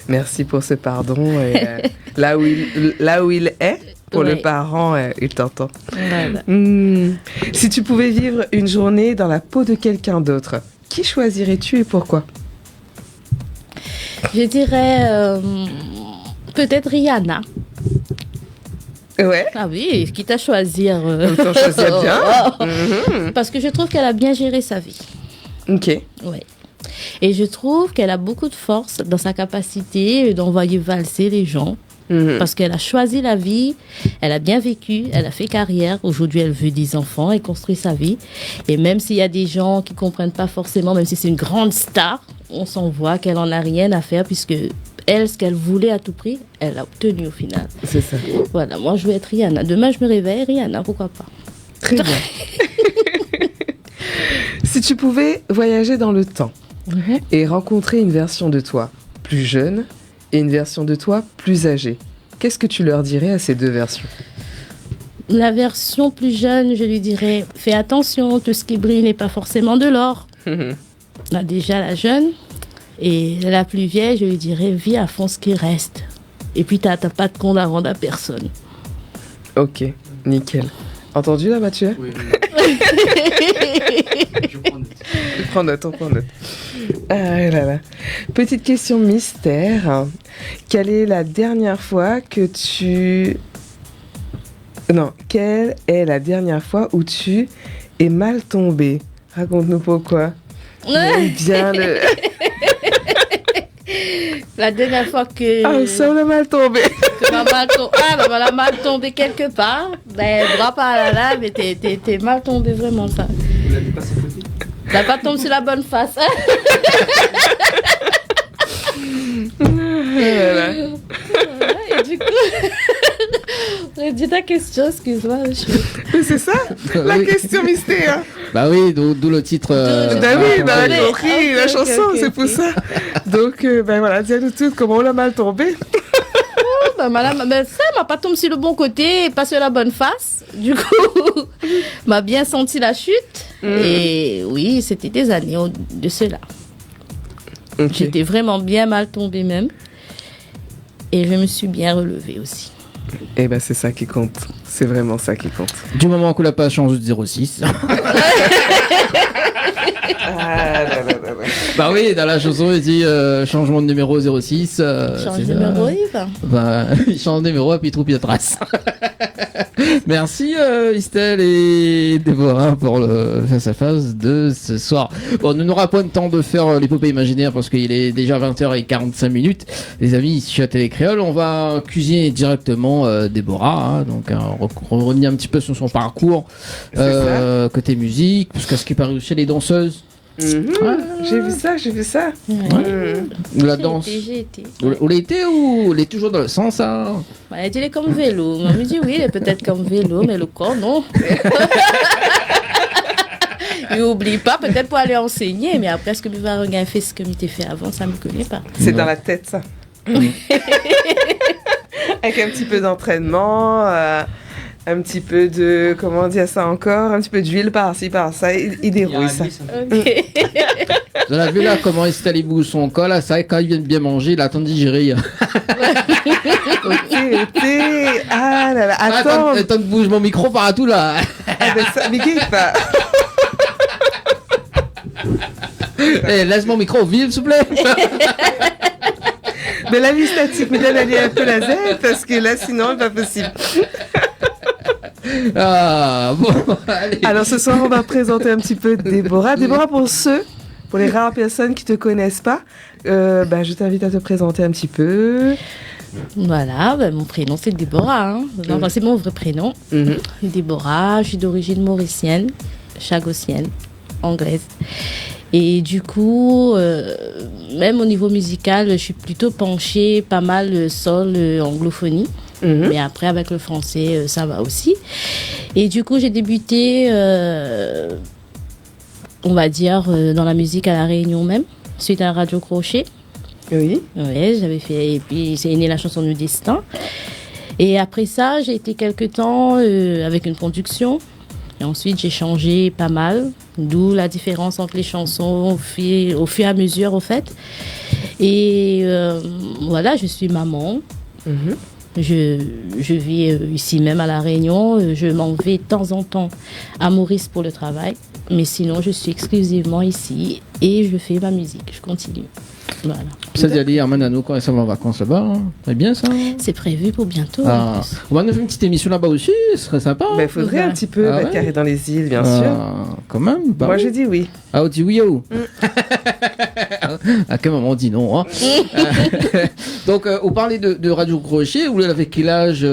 merci pour ce pardon. Et, là où il est, Pour Ouais. le parent, il t'entend. Voilà. Si tu pouvais vivre une journée dans la peau de quelqu'un d'autre, qui choisirais-tu et pourquoi? Je dirais peut-être Rihanna. Ouais. Ah oui, quitte à choisir. Autant choisir bien. Parce que je trouve qu'elle a bien géré sa vie. Ok. Ouais. Et je trouve qu'elle a beaucoup de force dans sa capacité d'envoyer valser les gens. Parce qu'elle a choisi la vie, elle a bien vécu, elle a fait carrière. Aujourd'hui, elle veut des enfants et construit sa vie. Et même s'il y a des gens qui ne comprennent pas forcément, même si c'est une grande star, on s'en voit qu'elle n'en a rien à faire puisque elle, ce qu'elle voulait à tout prix, elle l'a obtenu au final. C'est ça. Voilà, moi je veux être Rihanna. Demain, je me réveille, Rihanna, pourquoi pas? Très bien. Si tu pouvais voyager dans le temps et rencontrer une version de toi plus jeune et une version de toi plus âgée, qu'est-ce que tu leur dirais à ces deux versions? La version plus jeune, je lui dirais, fais attention, tout ce qui brille n'est pas forcément de l'or. Là, déjà la jeune. Et la plus vieille, je lui dirais, vis à fond ce qui reste. Et puis, t'as pas de compte à rendre à personne. Ok, nickel. Entendu là, Mathieu? Oui. On prend note. Ah là là. Petite question mystère. Quelle est la dernière fois que tu... Non, quelle est la dernière fois où tu es mal tombé? Raconte-nous pourquoi. J'aime bien le... La dernière fois que... Ah, ça l'a mal tombé. elle a mal tombé quelque part. Ben, bras par là, mais t'es mal tombé vraiment, ça. Vous l'avez pas côté? T'as pas tombé sur la bonne face. Voilà. Et du coup... Dis ta question, excuse-moi. Mais c'est ça, la Oui. question mystère. Bah oui, d'où le titre. Bah oui, bah, on a compris la chanson, c'est pour ça. Donc, ben voilà, dis-nous tout comment on l'a mal tombé. Ça m'a pas tombé sur le bon côté, pas sur la bonne face. Du coup, m'a bien senti la chute. Et oui, c'était des années de cela. Ok. J'étais vraiment bien mal tombée même. Et je me suis bien relevée aussi. Et ben c'est ça qui compte. C'est vraiment ça qui compte. Du moment qu'on l'a pas changé de 06. Ah là là là là. Bah oui, dans la chanson, il dit changement de numéro 06. Change de numéro, Yves. Bah, il change de numéro et puis il trouve plus de traces. Merci Estelle et Déborah pour le face-à-face de ce soir. Bon, nous n'aura pas le temps de faire l'épopée imaginaire parce qu'il est déjà 20h45. Les amis, ici à Télé Créole, on va cuisiner directement Déborah. Hein, donc, revenir un petit peu sur son parcours côté musique, parce que ce qui est paru chez les danseuses. J'ai vu ça. La danse. J'ai été. Ou l'été ou elle est toujours dans le sens, hein. Elle dit, il est comme vélo. On me dit, oui, il est peut-être comme vélo, mais le corps, non. Il oublie pas, peut-être pour aller enseigner, mais après, est-ce que tu vas regarder ce que tu t'es fait avant, ça ne me connaît pas. C'est dans la tête, ça. Avec un petit peu d'entraînement, un petit peu de... Comment on dit ça encore? Un petit peu d'huile par-ci, par-ça. Il déroule ça. Ok. Vous avez vu là comment Estelle il bouge son corps là, c'est vrai que quand il vient de bien manger, il attend de digérer. Ok. Ah là là. Attends. Attends de bouger mon micro partout là. Ah ben ça, mais qui pas? Eh, laisse mon micro vivre s'il vous plaît. Mais la vie statique, mais elle est un peu la Z, parce que là, sinon, pas possible. Ah bon, allez. Alors, ce soir, on va présenter un petit peu Déborah. Déborah, pour les rares personnes qui te connaissent pas, je t'invite à te présenter un petit peu. Voilà, mon prénom c'est Déborah. Hein. Enfin, c'est mon vrai prénom. Déborah, je suis d'origine mauricienne, chagossienne, anglaise. Et du coup, même au niveau musical, je suis plutôt penchée pas mal sur l'anglophonie. Mais après, avec le français, ça va aussi. Et du coup, j'ai débuté, on va dire, dans la musique à La Réunion même, suite à Radio Crochet. Oui. Oui, j'avais fait, et puis c'est né la chanson du destin. Et après ça, j'ai été quelque temps avec une production. Et ensuite, j'ai changé pas mal, d'où la différence entre les chansons au fur et à mesure, au fait. Et voilà, je suis maman. Je vis ici même à La Réunion. Je m'en vais de temps en temps à Maurice pour le travail. Mais sinon, je suis exclusivement ici et je fais ma musique. Je continue. Voilà. Ça d'y aller à Manano quand ça va en vacances là-bas. Hein. C'est bien ça. C'est prévu pour bientôt. Ah. On va nous faire une petite émission là-bas aussi. Ce serait sympa. Il faudrait un petit peu mettre carré dans les îles, bien sûr. Quand même. Bah Moi, oui. je dis oui. Ah, on dit oui ou à quel moment on dit non hein. Donc, on parlait de Radio Crochet. Vous l'avez quel âge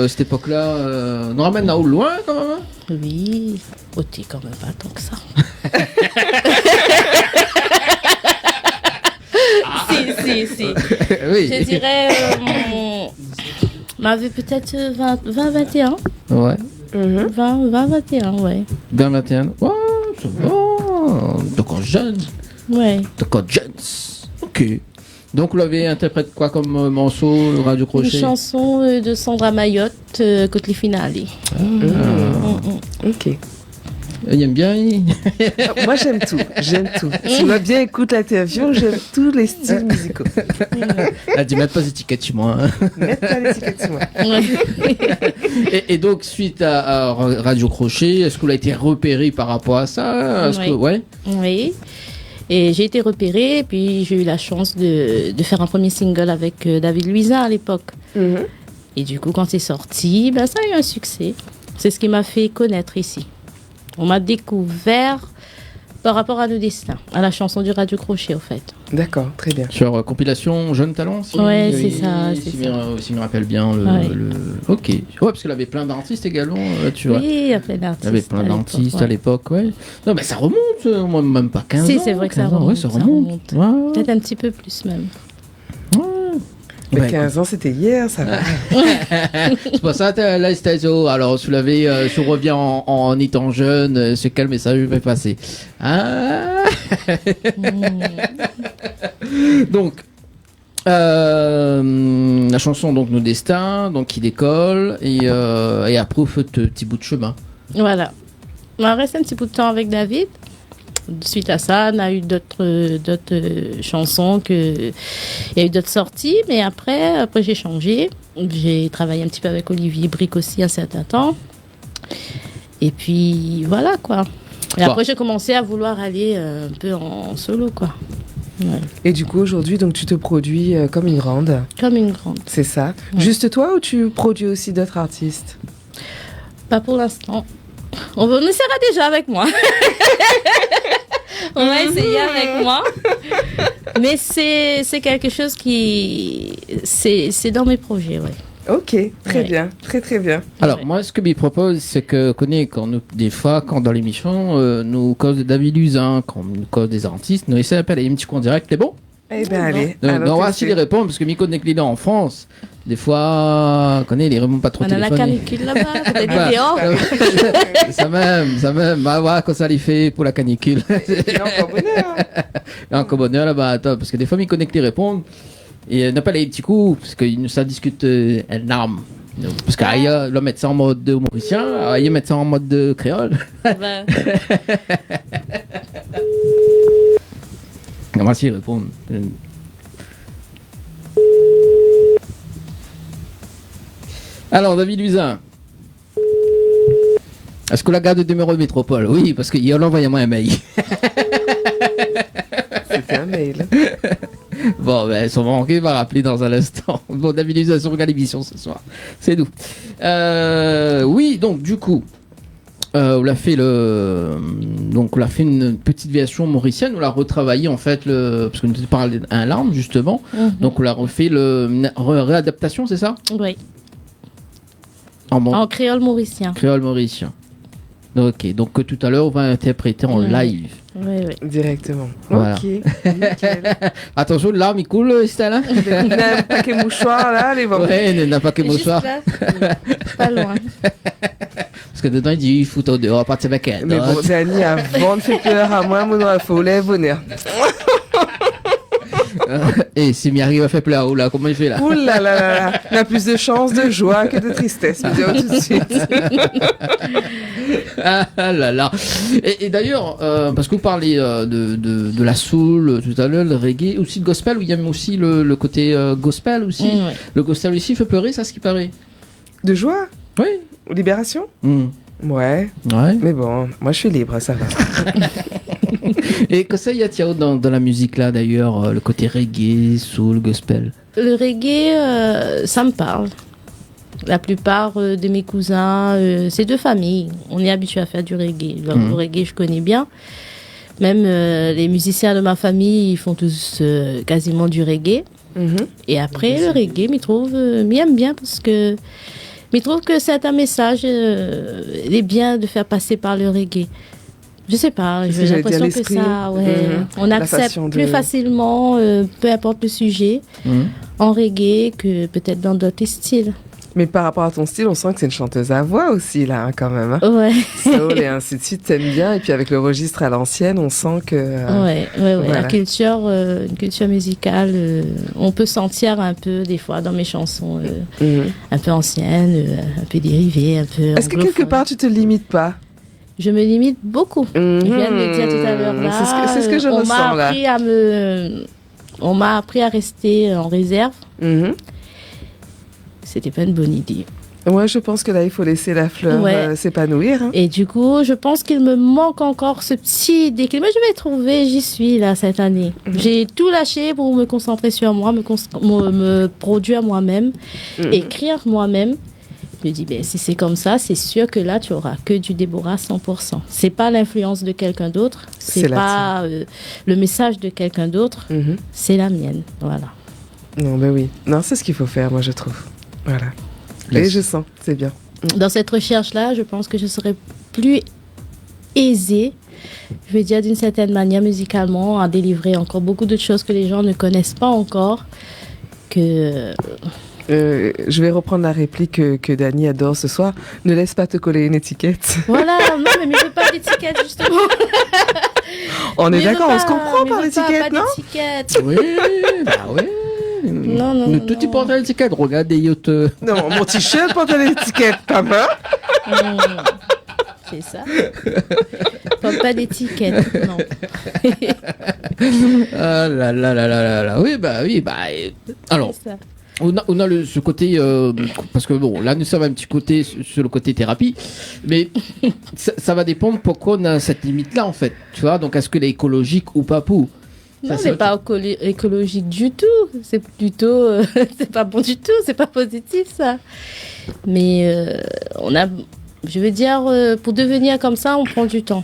cette époque-là nous ramène là au loin quand même hein. Oui. Oh, t'es quand même pas tant que ça. Si. Oui. Je dirais, m'avait peut-être 20-21. Ouais. 20-21, ouais. 21. Ouais, ça va. D'accord, jeune. Ouais. D'accord, jeunes. Ok. Donc, vous l'avez interprété quoi comme morceau, le Radio Une Crochet chanson de Sandra Mayotte, Côte les Finale. Ok. Il aime bien. Moi, j'aime tout. Si on va bien écouter l'interview, j'aime tous les styles musicaux. Elle dit, mettre pas d'étiquette chez moi. Hein. Mettre pas l'étiquette sur moi. Et donc, suite à Radio Crochet, est-ce que vous avez été repéré par rapport à ça? Oui. Oui. Et j'ai été repérée, et puis j'ai eu la chance de faire un premier single avec David Luiza à l'époque. Et du coup, quand c'est sorti, ça a eu un succès. C'est ce qui m'a fait connaître ici. On m'a découvert par rapport à nos destins, à la chanson du Radio Crochet, au fait. D'accord, très bien. Sur compilation Jeune Talent si c'est ça. Si je me rappelle bien. Ok. Ouais, parce qu'elle avait plein d'artistes également là-dessus. Oui, il y a plein d'artistes. Il y avait plein d'artistes à l'époque, ouais. Non, mais ça remonte, moi, même pas 15 ans. Si, c'est vrai que ça remonte. Ouais, ça remonte. Ouais. Peut-être un petit peu plus même. Mais 15 ans, c'était hier, ça va. C'est pour ça, là, c'était alors, si on revient en étant jeune, c'est quel message je vais passer Donc, la chanson, donc, Nos Destins, donc, qui décolle, et après, vous faites un petit bout de chemin. Voilà. On va rester un petit bout de temps avec David. Suite à ça, on a eu d'autres chansons, il y a eu d'autres sorties, mais après j'ai changé. J'ai travaillé un petit peu avec Olivier Brick aussi un certain temps. Et puis voilà quoi. Et après j'ai commencé à vouloir aller un peu en solo quoi. Ouais. Et du coup aujourd'hui donc tu te produis comme une grande. Comme une grande. C'est ça. Ouais. Juste toi ou tu produis aussi d'autres artistes? Pas pour l'instant. On essaiera déjà avec moi. On va essayer avec moi. Mais c'est quelque chose qui... C'est dans mes projets, ouais. Ok, très bien. Très très bien. Alors, moi, ce que je propose, c'est que, des fois, quand dans l'émission, nous cause de David Luzin, quand nous cause des artistes, nous essayons d'appeler un petit coup en direct, c'est bon? Eh bien, allez. On va essayer de répondre, parce que Miko Nekli en France, des fois, les répond pas trop on a la canicule là-bas, peut-être dehors. Ça même, va voir quand ça les fait pour la canicule. Il y a encore bonheur. Il y a encore bonheur là-bas, attends, parce que des fois, Miko Nekli répond, et n'a pas les petits coups, parce que ça discute énorme. Parce qu'ailleurs, là, mettre ça en mode mauricien, ailleurs, mettre ça en mode créole. On va essayer de répondre. Alors, David Luzin. Est-ce que la gare de demeure métropole? Oui, parce qu'il a envoyé moi un mail. C'était un mail. Bon, ben, son manqué va rappeler dans un instant. Bon, David Luzin, on regarde l'émission ce soir. C'est nous. Oui, donc, du coup, on a fait une petite version mauricienne. On l'a retravaillé, en fait, parce qu'on nous parle d'un larme, justement. Donc, on l'a refait réadaptation, c'est ça? Oui. En créole mauricien. Créole mauricien. Ok, donc tout à l'heure, on va interpréter en live. Oui. Directement. Voilà. Ok, nickel. Attention, l'arme, il coule, Stella. Il n'a pas que mouchoir, là, les vents. Ouais, il n'a pas que mouchoir. Pas loin. Parce que dedans, il dit, il fout au dehors, à partir avec elle. Mais bon, Dani, avant de faire peur à moi, mon faut lève bonheur. Et si m'y arrive à faire pleurer, là, comment il fait là? Ouh là là là là. Il a plus de chance de joie que de tristesse, je veux dire tout de suite. Ah là là. Et d'ailleurs, parce que vous parlez de la soul tout à l'heure, le reggae, aussi le gospel, où il y a même aussi le côté gospel aussi. Ouais. Le gospel aussi fait pleurer, ça, ce qui paraît. De joie? Oui. Libération? Ouais. Ouais. Mais bon, moi je suis libre, ça va. Et que ça y a dans la musique là d'ailleurs, le côté reggae, soul, gospel. Le reggae, ça me parle. La plupart de mes cousins, c'est de famille. On est habitué à faire du reggae. Donc, le reggae, je connais bien. Même les musiciens de ma famille, ils font tous quasiment du reggae. Et après, le reggae, m'y aime bien parce que je trouve que c'est un message, il est bien de faire passer par le reggae. Je sais pas, j'ai l'impression que ça, on accepte plus facilement, peu importe le sujet, en reggae que peut-être dans d'autres styles. Mais par rapport à ton style, on sent que c'est une chanteuse à voix aussi, là, hein, quand même. Hein. Ouais. Soul et ainsi de suite, t'aimes bien. Et puis avec le registre à l'ancienne, on sent que... Voilà. La culture, une culture musicale, on peut sentir un peu, des fois, dans mes chansons, un peu anciennes, un peu dérivées, un peu... Est-ce que quelque part, tu te limites pas? Je me limite beaucoup. Je viens de le dire tout à l'heure, là. C'est ce que je ressens, là. On m'a appris à rester en réserve. C'était pas une bonne idée. Ouais, je pense que là, il faut laisser la fleur s'épanouir. Hein. Et du coup, je pense qu'il me manque encore ce petit déclic. Mais je vais trouver, j'y suis là cette année. J'ai tout lâché pour me concentrer sur moi, me produire moi-même, écrire moi-même. Je me dis, si c'est comme ça, c'est sûr que là, tu auras que du Déborah 100%. C'est pas l'influence de quelqu'un d'autre, c'est pas le message de quelqu'un d'autre, c'est la mienne. Voilà. Non, ben oui. Non, c'est ce qu'il faut faire, moi, je trouve. Voilà. Et je sens, c'est bien. Dans cette recherche-là, je pense que je serais plus aisée, je veux dire d'une certaine manière musicalement, à délivrer encore beaucoup de choses que les gens ne connaissent pas encore. Je vais reprendre la réplique que Dani adore ce soir. Ne laisse pas te coller une étiquette. Voilà, non, mais je veux pas d'étiquette, justement. On est d'accord, on se comprend par l'étiquette, non? Oui, bah oui. Non. Tout tu portes l'étiquette, regarde Non, mon t-shirt porte l'étiquette, pas mal. C'est ça. Pas d'étiquette, non. Ah là là là là là. Oui, alors. On a ce côté, parce que bon, là nous sommes un petit côté sur le côté thérapie, mais ça va dépendre pourquoi on a cette limite-là en fait, tu vois, donc est-ce que est écologique ou pas pour? Non, c'est pas écologique du tout, c'est plutôt, c'est pas bon du tout, c'est pas positif ça. Mais je veux dire, pour devenir comme ça, on prend du temps.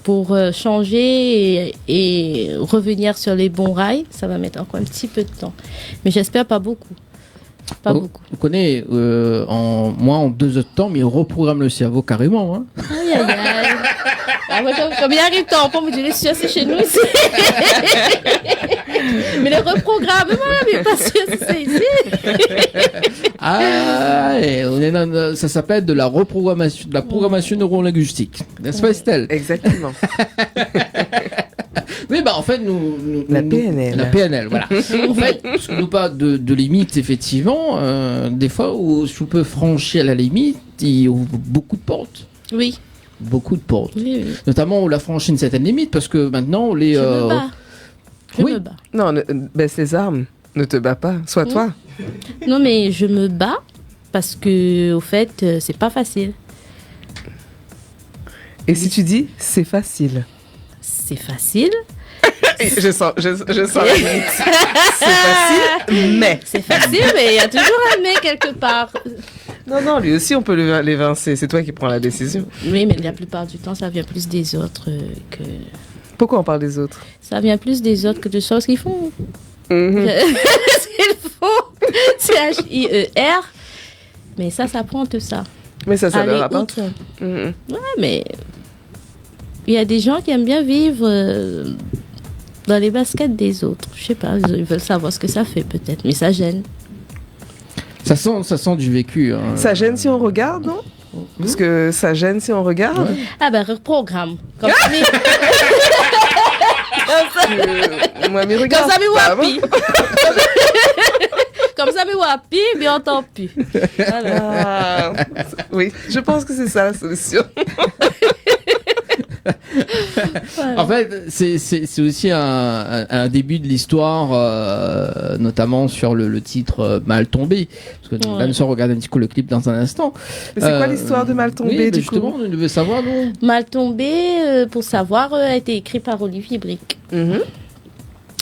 Pour changer et revenir sur les bons rails, ça va mettre encore un petit peu de temps. Mais j'espère pas beaucoup. Beaucoup. Vous connaissez, moi en 2 heures de temps, mais on reprogramme le cerveau carrément. Hein. Aïe. Comme il arrive temps, pour me dire, c'est chez nous ici. Mais le reprogrammement, mais pas sûr, c'est ici. On est ça s'appelle de la programmation neurolinguistique. N'est-ce pas, Estelle? Exactement. Oui, en fait, la PNL. La PNL, voilà. En fait, parce que nous parle de limites, effectivement, des fois où on peut franchir la limite, il ouvre beaucoup de portes. Oui. Beaucoup de portes. Oui. Notamment, on a franchi une certaine limite, parce que maintenant, Je me bats. Non, baisse les armes. Ne te bats pas. Sois toi. Non, mais je me bats parce que, au fait, c'est pas facile. Et si tu dis, c'est facile? C'est facile. Je sens la limite. C'est facile, mais. C'est facile, mais il y a toujours un mais quelque part. Non, lui aussi, on peut l'évincer. C'est toi qui prends la décision. Oui, mais la plupart du temps, ça vient plus des autres que... Pourquoi on parle des autres? Ça vient plus des autres que de choses qu'ils font. Ce qu'ils font, CHIER. Mais ça prend tout ça. Mais ça leur apporte. Ouais, mais il y a des gens qui aiment bien vivre dans les baskets des autres. Je sais pas, ils veulent savoir ce que ça fait peut-être, mais ça gêne. Ça sent du vécu. Hein. Ça gêne si on regarde, non? Parce que ça gêne si on regarde. Ouais. Ah reprogramme. Comme moi, mais regarde. Comme ça, mais wapi. Comme ça, mais wapi, mais on entend plus. Voilà. Ah, oui, je pense que c'est ça la solution. En fait, c'est aussi un début de l'histoire, notamment sur le titre Mal tombé. Parce que là, nous allons regarder un petit coup le clip dans un instant. Mais c'est quoi l'histoire de Mal tombé, oui, du justement, coup? on veut savoir, non? Mal tombé, pour savoir, a été écrit par Olivier Brick. Mhm.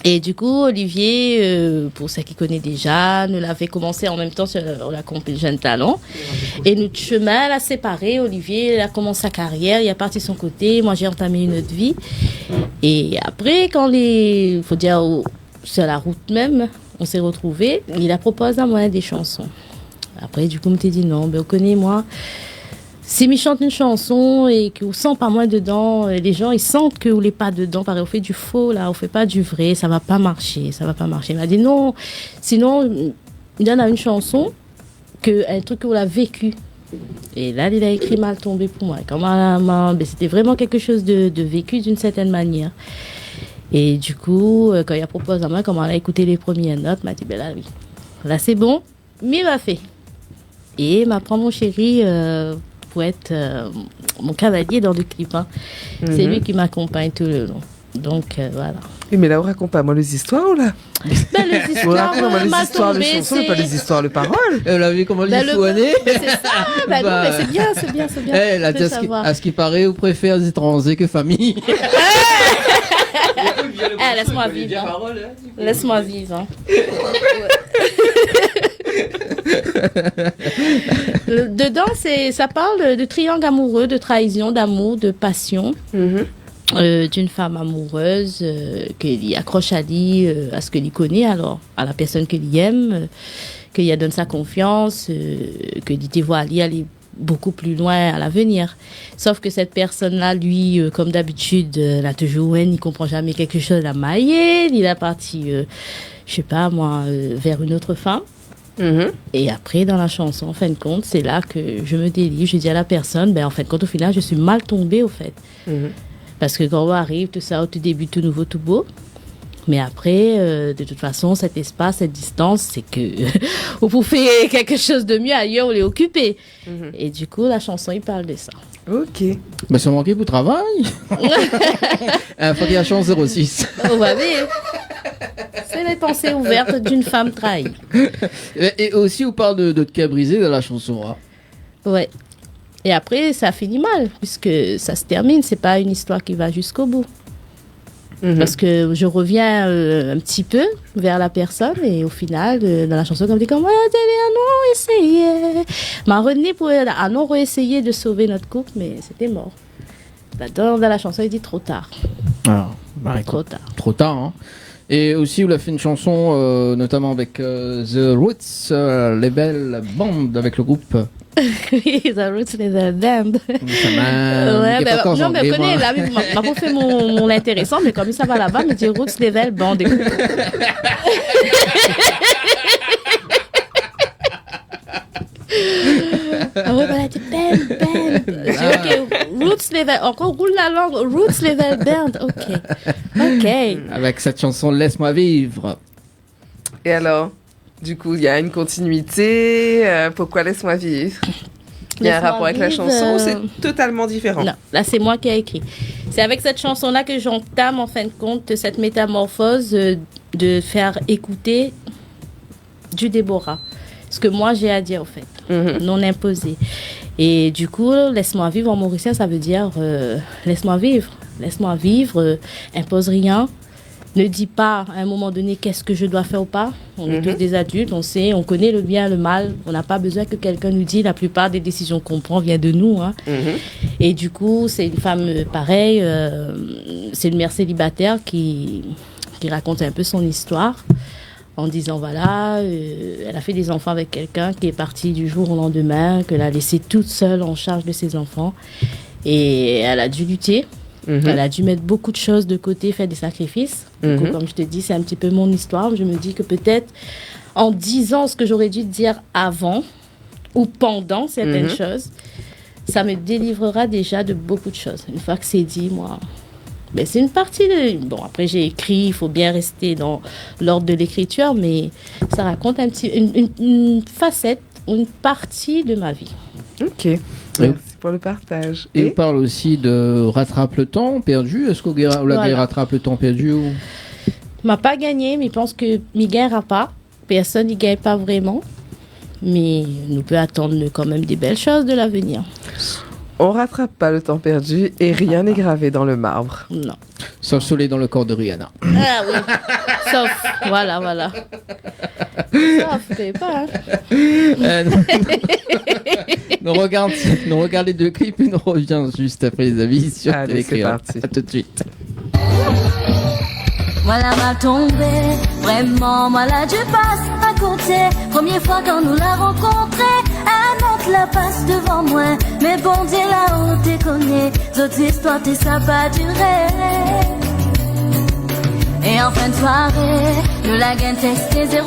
Et du coup, Olivier, pour ceux qui connaissent déjà, nous l'avait commencé en même temps sur la compil Jeune Talent. Et notre chemin l'a séparé. Olivier, il a commencé sa carrière, il a parti de son côté. Moi, j'ai entamé une autre vie. Et après, quand faut dire, sur la route même, on s'est retrouvés, il a proposé à moi des chansons. Après, du coup, on m'a dit non, ben, on connaît, moi. Si je chante une chanson et qu'on sent pas moi dedans, les gens ils sentent que vous n'êtes pas dedans, pareil, on fait du faux là, on fait pas du vrai, ça va pas marcher, ça va pas marcher. Il m'a dit non, sinon il donne à une chanson un truc qu'on a vécu. Et là il a écrit Mal tombé pour moi. Ben, c'était vraiment quelque chose de vécu d'une certaine manière. Et du coup, quand il a proposé à moi, quand on a écouté les premières notes, il m'a dit ben là oui, là c'est bon, mais il m'a fait. Et il m'a pris mon chéri. Pour être mon cavalier dans le clip. Hein. C'est lui qui m'accompagne tout le long. Donc, voilà. Oui, mais là, on raconte pas moi les histoires, là. Ben, les histoires, les Mal histoires, tombé, les chansons, mais pas les histoires, les paroles. Elle a vu comment il Ben, faut aller. c'est ça. Ben, non, mais c'est bien, c'est bien, c'est bien. Elle a dit à ce qui paraît, vous préférez les étrangers que famille. Laisse-moi vivre. Hein. Laisse-moi vivre. Hein. Dedans, ça parle de triangle amoureux, de trahison, d'amour, de passion. D'une femme amoureuse qui accroche à lui, à ce qu'il connaît, alors à la personne qu'il aime, qu'il donne sa confiance, qu'il dévoile aller beaucoup plus loin à l'avenir. Sauf que cette personne-là, lui, comme d'habitude, l'a toujours il comprend jamais quelque chose à mailler, il est parti, je sais pas moi, vers une autre femme. Et après, dans la chanson, en fin de compte, c'est là que je me délivre. Je dis à la personne, ben, en fin de compte, au final, je suis mal tombée, au fait. Parce que quand on arrive, tout ça, au tout début, tout nouveau, tout beau. Mais après, de toute façon, cet espace, cette distance, c'est que vous pouvez quelque chose de mieux ailleurs, on l'est occupé. Et du coup, la chanson, il parle de ça. Ok. Mais c'est manqué pour travail. Il faut qu'il y ait chance 06. On va dire. C'est les pensées ouvertes d'une femme trahie. Et aussi, on parle de cœur brisé dans la chanson. Hein. Ouais. Et après, ça finit mal, puisque ça se termine. C'est pas une histoire qui va jusqu'au bout. Parce que je reviens un petit peu vers la personne et au final, dans la chanson, comme on dit comme non, essayé. M'a René pour non réessayer de sauver notre couple, mais c'était mort. Dans la chanson, il dit trop tard. Ah, trop tard. Trop tard, hein. Et aussi, vous avez fait une chanson, notamment avec The Roots Label Band, avec le groupe. Oui, The Roots Label Band. Ça m'a... Ouais, mais non, mais connais, là, m'a pas fait mon intéressant, mais comme ça va là-bas, me dit Roots Label Band. Ah ouais, voilà, dit band. Ok, Roots Level, encore roule la langue, Roots Level Band, ok. Avec cette chanson Laisse-moi vivre. Et alors, du coup, il y a une continuité. Pourquoi Laisse-moi vivre? Il y a un rapport avec la chanson ou c'est totalement différent? Non, là c'est moi qui ai écrit. C'est avec cette chanson-là que j'entame en fin de compte cette métamorphose de faire écouter du Déborah. Ce que moi j'ai à dire en fait, non imposé. Et du coup, laisse-moi vivre en mauricien, ça veut dire laisse-moi vivre, impose rien. Ne dis pas à un moment donné qu'est-ce que je dois faire ou pas. On est tous des adultes, on sait, on connaît le bien, le mal. On n'a pas besoin que quelqu'un nous dise. La plupart des décisions qu'on prend viennent de nous. Hein. Et du coup, c'est une femme pareille. C'est une mère célibataire qui raconte un peu son histoire en disant voilà, elle a fait des enfants avec quelqu'un qui est parti du jour au lendemain, qu'elle a laissé toute seule en charge de ses enfants. Et elle a dû lutter. Elle a dû mettre beaucoup de choses de côté, faire des sacrifices. Du coup, comme je te dis, c'est un petit peu mon histoire. Je me dis que peut-être en disant ce que j'aurais dû dire avant ou pendant certaines choses, ça me délivrera déjà de beaucoup de choses. Une fois que c'est dit, moi, Mais c'est une partie de... Bon, après, j'ai écrit, il faut bien rester dans l'ordre de l'écriture, mais ça raconte une facette, une partie de ma vie. Ok, merci pour le partage. Et on parle aussi de rattrape le temps perdu. Est-ce qu'on rattrape le temps perdu ou... M'a pas gagné, mais je pense que ne gagnera pas. Personne n'y gagne pas vraiment. Mais nous peut attendre quand même des belles choses de l'avenir. On rattrape pas le temps perdu et rien n'est gravé dans le marbre. Non. Sauf soleil dans le corps de Rihanna. Ah oui. Sauf, voilà. Sauf, c'est pas. Nous regardons les deux clips et nous reviens juste après les avis sur Allez, c'est parti. À tout de suite. Voilà ma tombée, vraiment moi là je passe à côté. Première fois quand nous l'a rencontré, un autre la passe devant moi. Mais bon Dieu là-haut t'es connu, d'autres histoires t'es ça pas duré. Et en fin de soirée, nous la gagne texté 06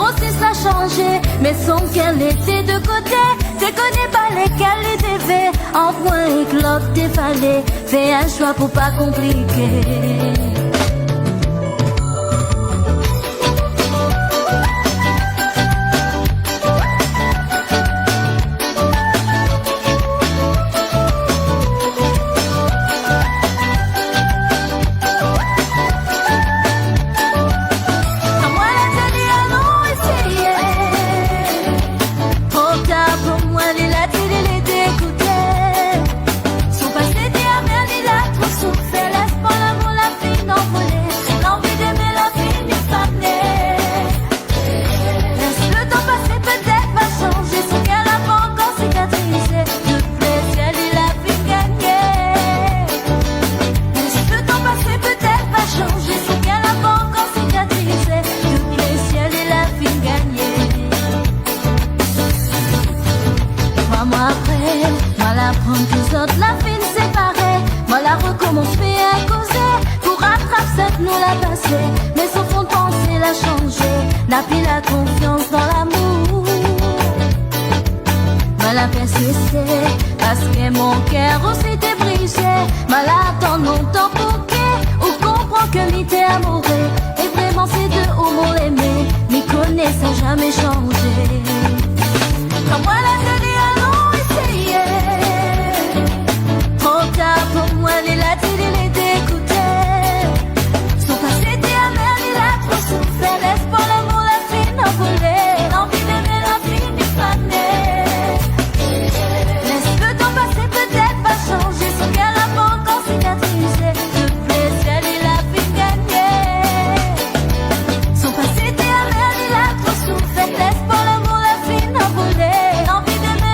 l'a changé. Mais son cœur était de côté, t'es connu pas lesquels les TV. En point et que l'autre t'es fallait, fais un choix pour pas compliquer. Mais son fond de pensée l'a changé, n'a plus la confiance dans l'amour. Mal a persisté, parce que mon cœur aussi t'est brisé. Mal attend longtemps pour que, ou comprend que m'y t'es amouré. Et vraiment c'est deux où m'ont aimé, m'y connaît ça jamais changé. Quand moi la télé allons essayer, trop tard pour moi les latines et les d'écouter. Souffert l'espoir, l'amour, la fine envolée, l'envie d'aimer la fine du fané. Laisse le temps passer, peut-être pas changer. Son cœur a pas encore cicatrisé. De plaisir, il a fini gagné. Son passé était amer, il a trop souffert. L'espoir, l'amour, la fine envolée, l'envie d'aimer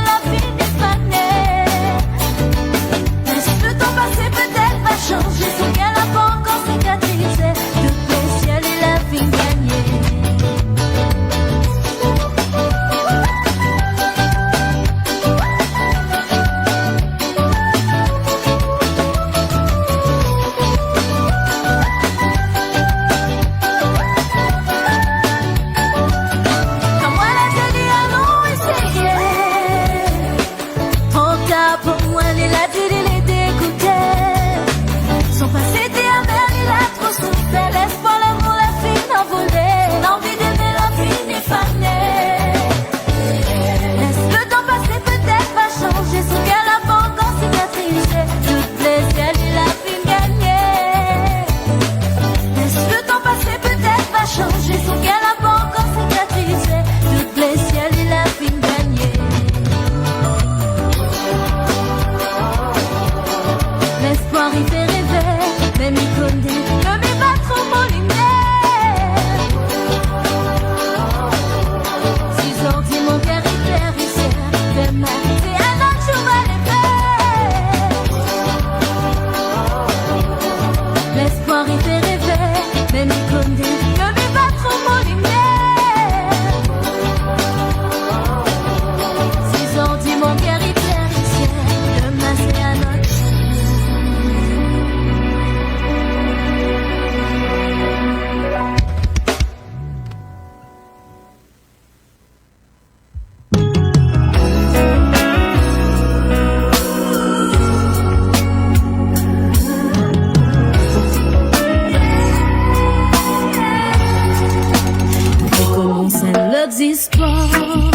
en scène l'autre histoire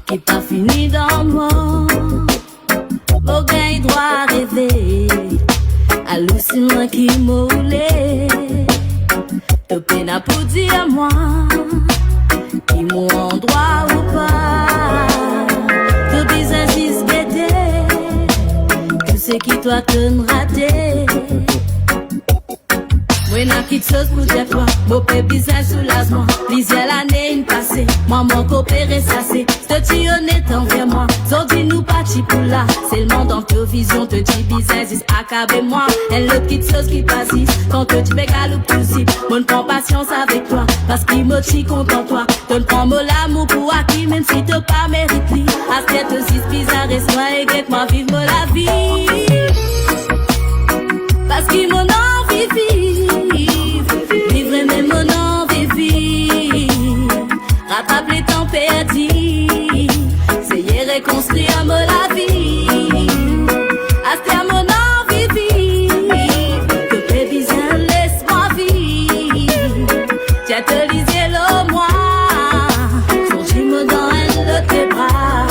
qui pas fini dans moi. Mon gain droit rêver, hallucinant qui moulait. Te peine à pour dire moi, qui m'ont endroit ou pas. Te business is guetté, tout ce qui doit te rater. Moi n'a quitte chose pour dire toi, beau pé business sous l'asma. Plusieurs l'année une passée, moi mon coopéré ça c'est. Te dis honnête envers moi, so dis nous pas pour là. C'est le monde en te vision, te dis business is accabe moi. Elle le petite chose qui passe, quand te dis bégal ou plus. Mon prends patience avec toi, parce qu'il me tue content toi. Te ne prends pas l'amour pour acquis, même si te pas mérite li. À cette aussi bizarre, reste-moi et guette-moi, vive la vie. Parce qu'il m'en envie vivre, vivre même mon envie vivre. Rattrape les temps perdus, essayer reconstruire la vie. À ce terme mon envie vivre, que tes bisins laisse-moi vivre. Tiens te lisais le moi, surgis-moi dans un de tes bras.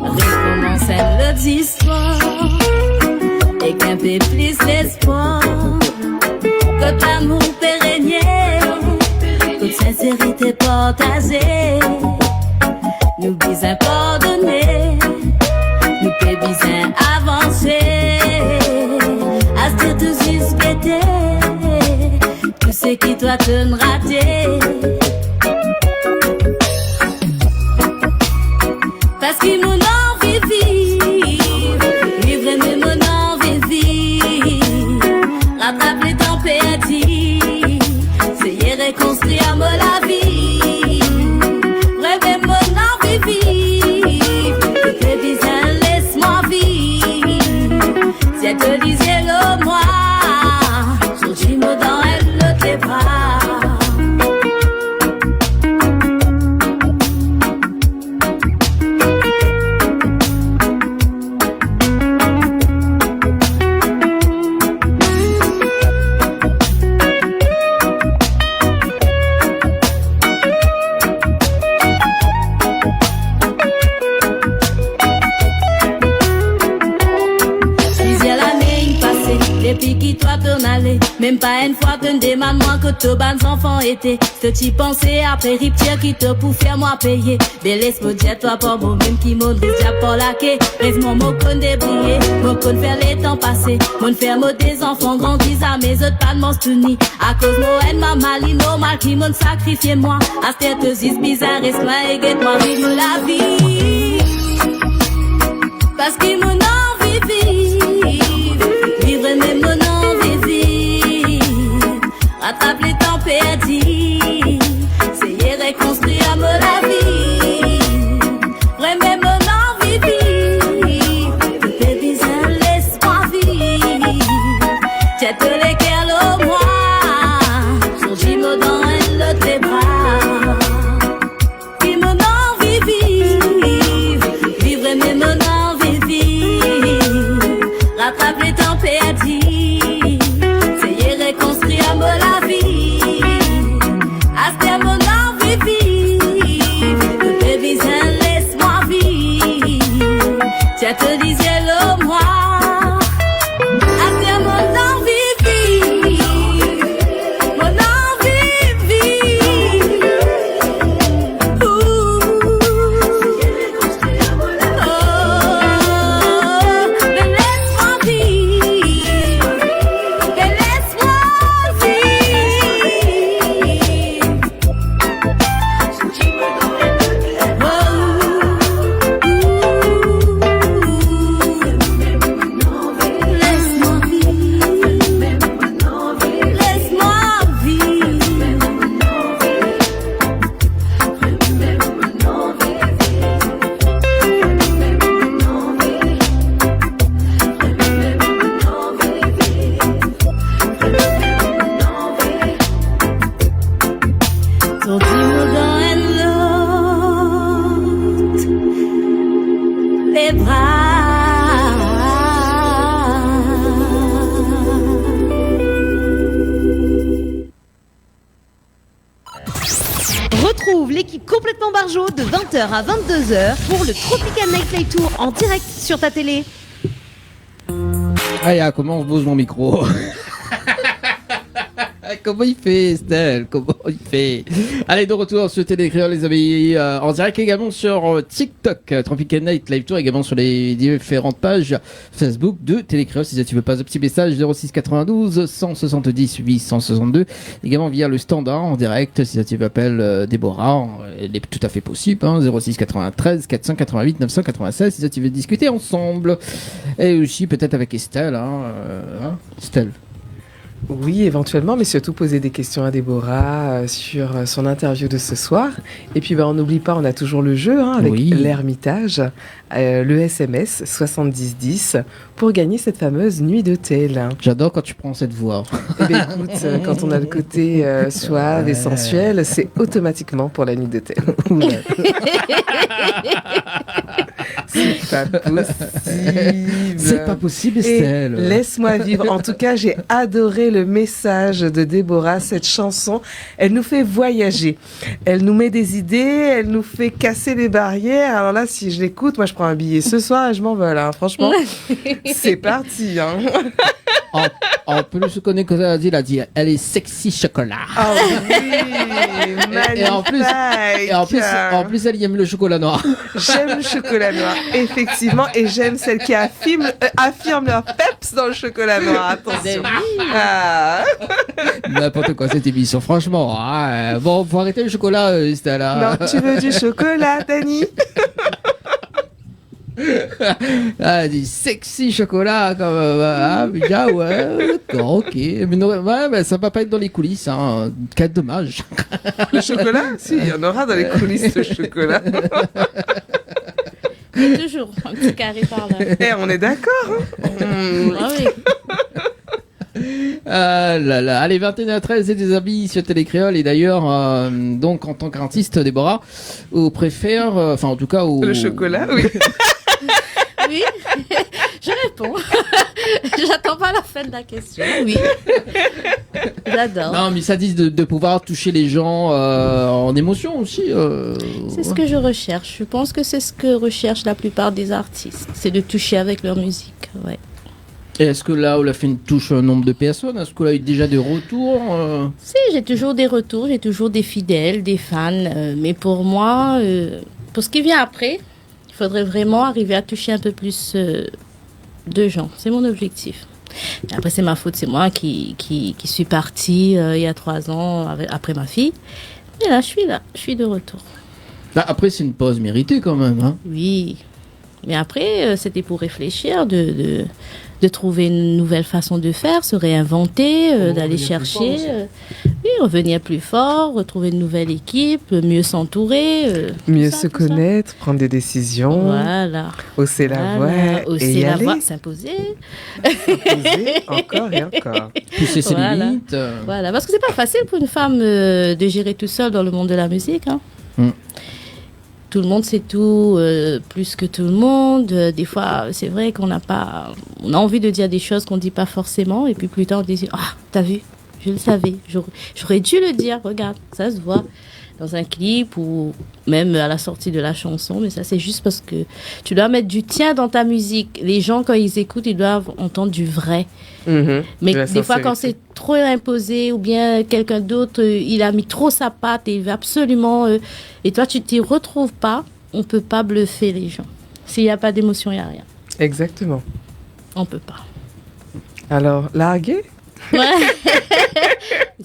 Recommence l'autre histoire, et qu'un peu plus l'espoir, que l'amour pérennait, toute sincérité partagée. Nous bisons pardonner, nous peut bisons avancer. À ce que tout susqueté, tout ce qui doit te rater. Parce qu'il m'en envie vivre, vivre mais mon envie vivre. Rattrape les temps perdus, essayer reconstruire la vie. Rêver mon envie vivre, que tes bisins laisse-moi vivre. Si elle te disait le moi, surgis-moi dans elle de tes bras. Depuis qui toi peut aller, même pas une fois qu'un demande moi que te bonnes enfants étaient. Te t'y pensais après riptière qui te pour faire moi payer. Belle esprit dire toi pas bon même qui m'ont déjà pas laqué. Reste-moi mon con débriller, mon con faire les temps passer. Mon faire mot des enfants grandissent à mes autres pas de monstre uni. À cause moi et ma maline normal qui m'ont sacrifié moi. À cette tête bizarre reste-moi et guette-moi vivre la vie. Parce qu'il m'en envie vivre, vivre même mon envie vivre. Rattrape les temps perdus, essayer reconstruire la vie. Vraiment mon envie vivre, que tes bisins laisse-moi vivre. Tiens te les cœurs au moi, surgis-moi dans un de tes bras. Puis mon envie vivre, vivre même mon envie vivre. Rattrape les temps perdus, essayez reconstruire la vie. À ce terme mon envie vivre, que tes bisins laisse-moi vivre. Tiens te disais le moi, à ce terme mon envie vivre, mon envie vivre. Mais laisse-moi vivre, mais laisse-moi vivre. Retrouve l'équipe complètement barjo de 20h à 22h pour le Tropical Nightlife Tour en direct sur ta télé. Ah, comment on pose mon micro? Comment il fait, Estelle? Comment il fait? Allez, de retour sur Télécréole, les amis, en direct également sur TikTok, Tropical Night Live Tour, également sur les différentes pages Facebook de Télécréole. Si tu veux pas un petit message, 06 92 170 862, également via le standard en direct. Si tu veux appeler Déborah, elle est tout à fait possible, 06 93 488 996, si tu veux discuter ensemble. Et aussi peut-être avec Estelle, Estelle. Oui, éventuellement, mais surtout poser des questions à Déborah sur son interview de ce soir. Et puis, on n'oublie pas, on a toujours le jeu avec l'Ermitage, le SMS 7010 pour gagner cette fameuse nuit d'hôtel. J'adore quand tu prends cette voix. Eh bien, écoute, quand on a le côté suave et sensuel, c'est automatiquement pour la nuit d'hôtel. C'est pas possible. C'est pas possible, Estelle. Et laisse-moi vivre. En tout cas, j'ai adoré le message de Déborah. Cette chanson, elle nous fait voyager. Elle nous met des idées, elle nous fait casser les barrières. Alors là, si je l'écoute, moi, je prends un billet ce soir et je m'envole. Franchement, c'est parti. En plus, je connais que ça a dit, elle est sexy chocolat. Oh oui, magnifique. En plus, elle aime le chocolat noir. J'aime le chocolat noir, effectivement, et j'aime celles qui affirment leur peps dans le chocolat noir. Attention. N'importe quoi cette émission, franchement. Bon, faut arrêter le chocolat, Estelle. Non, tu veux du chocolat, Dani? Du sexy chocolat déjà, ouais, d'accord, ok, mais non, ouais, ça va pas être dans les coulisses, quel dommage. Le chocolat, si, il y en aura dans les coulisses de chocolat. Il y a toujours un petit carré par là. On est d'accord. Ah oui. Allez, 21h13 et des habits sur Télécréole. Et d'ailleurs, donc en tant qu'artiste, Déborah, on préfère, en tout cas, le chocolat, oui. Oui, je réponds. J'attends pas la fin de la question. Oui, j'adore. Non, mais ça dit de pouvoir toucher les gens en émotion aussi. C'est ce que je recherche. Je pense que c'est ce que recherchent la plupart des artistes. C'est de toucher avec leur musique. Ouais. Et est-ce que là, on a fait une touche un nombre de personnes? Est-ce qu'on a eu déjà des retours Si, j'ai toujours des retours, j'ai toujours des fidèles, des fans. Mais pour moi, pour ce qui vient après, il faudrait vraiment arriver à toucher un peu plus de gens. C'est mon objectif. Et après, c'est ma faute. C'est moi qui suis partie il y a 3 ans après ma fille. Et là. Je suis de retour. Après, c'est une pause méritée quand même. Oui. Mais après, c'était pour réfléchir, de trouver une nouvelle façon de faire, se réinventer, d'aller chercher, revenir plus fort, retrouver une nouvelle équipe, mieux s'entourer. Mieux se connaître, prendre des décisions. Voilà. Hausser la voix. Hausser la voix, s'imposer. S'imposer encore et encore. Pousser ses limites. Voilà, parce que c'est pas facile pour une femme de gérer tout seul dans le monde de la musique. Tout le monde sait tout, plus que tout le monde. Des fois, c'est vrai qu'on a envie de dire des choses qu'on ne dit pas forcément. Et puis plus tard, on dit, t'as vu, je le savais. J'aurais dû le dire, regarde, ça se voit dans un clip ou même à la sortie de la chanson. Mais ça, c'est juste parce que tu dois mettre du tien dans ta musique. Les gens, quand ils écoutent, ils doivent entendre du vrai. Mais des fois, quand c'est trop imposé ou bien quelqu'un d'autre, il a mis trop sa patte et il veut absolument... et toi, tu t'y retrouves pas, on peut pas bluffer les gens. S'il n'y a pas d'émotion, il n'y a rien. Exactement. On peut pas. Alors, larguer? Ouais.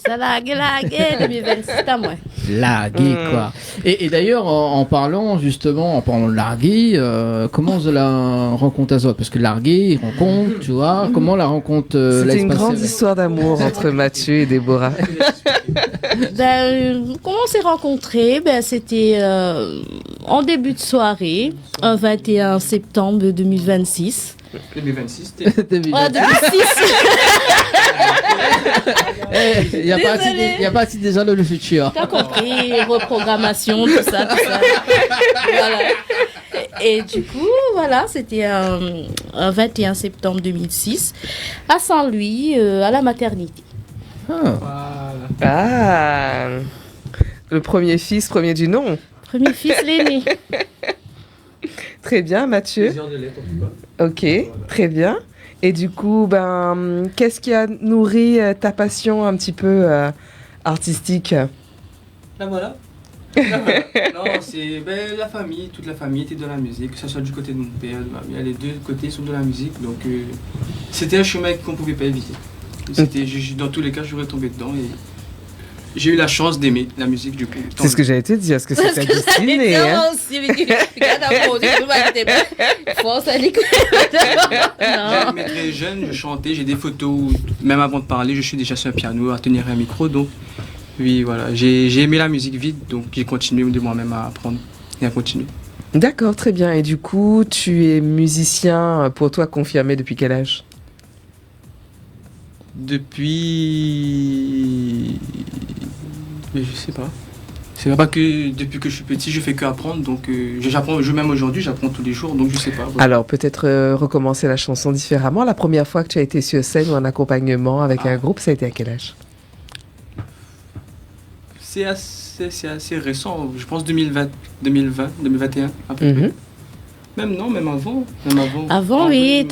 Ça larguer, 2026, à moi. Larguer, quoi. Et d'ailleurs, en parlant de larguer, comment vous la rencontre à ça? Parce que larguer, rencontre, tu vois, comment la rencontre C'était une grande histoire d'amour entre Mathieu et Déborah. Comment on s'est rencontrés? C'était en début de soirée, un 21 septembre 2026. 2026, 2026. Il n'y a pas assez déjà dans le futur. T'as compris, reprogrammation, tout ça. Voilà. Et du coup, voilà, c'était un 21 septembre 2006 à Saint-Louis, à la maternité. Le premier fils, premier du nom. Premier fils, l'aîné. Très bien, Mathieu. Ok, très bien. Et du coup, qu'est-ce qui a nourri ta passion un petit peu artistique? Là voilà. Non, c'est la famille, toute la famille était dans la musique, que ce soit du côté de mon père, de ma mère, les deux côtés sont de la musique, donc c'était un chemin qu'on ne pouvait pas éviter. Dans tous les cas, j'aurais tombé dedans et j'ai eu la chance d'aimer la musique du coup. C'est ce que j'allais te dire, parce que c'est ta destinée. Hein. J'aimais très jeune, je chantais, j'ai des photos, même avant de parler, je suis déjà sur un piano, à tenir un micro, donc oui, voilà, j'ai aimé la musique vite, donc j'ai continué de moi-même à apprendre et à continuer. D'accord, très bien. Et du coup, tu es musicien, pour toi, confirmé depuis quel âge? Depuis... Mais je sais pas. C'est pas que depuis que je suis petit, je fais que apprendre, donc j'apprends, même aujourd'hui, j'apprends tous les jours, donc je sais pas. Voilà. Alors, peut-être recommencer la chanson différemment. La première fois que tu as été sur scène ou en accompagnement avec un groupe, ça a été à quel âge? C'est assez récent, je pense 2020, 2021 à peu près. Même avant. Avant, oui,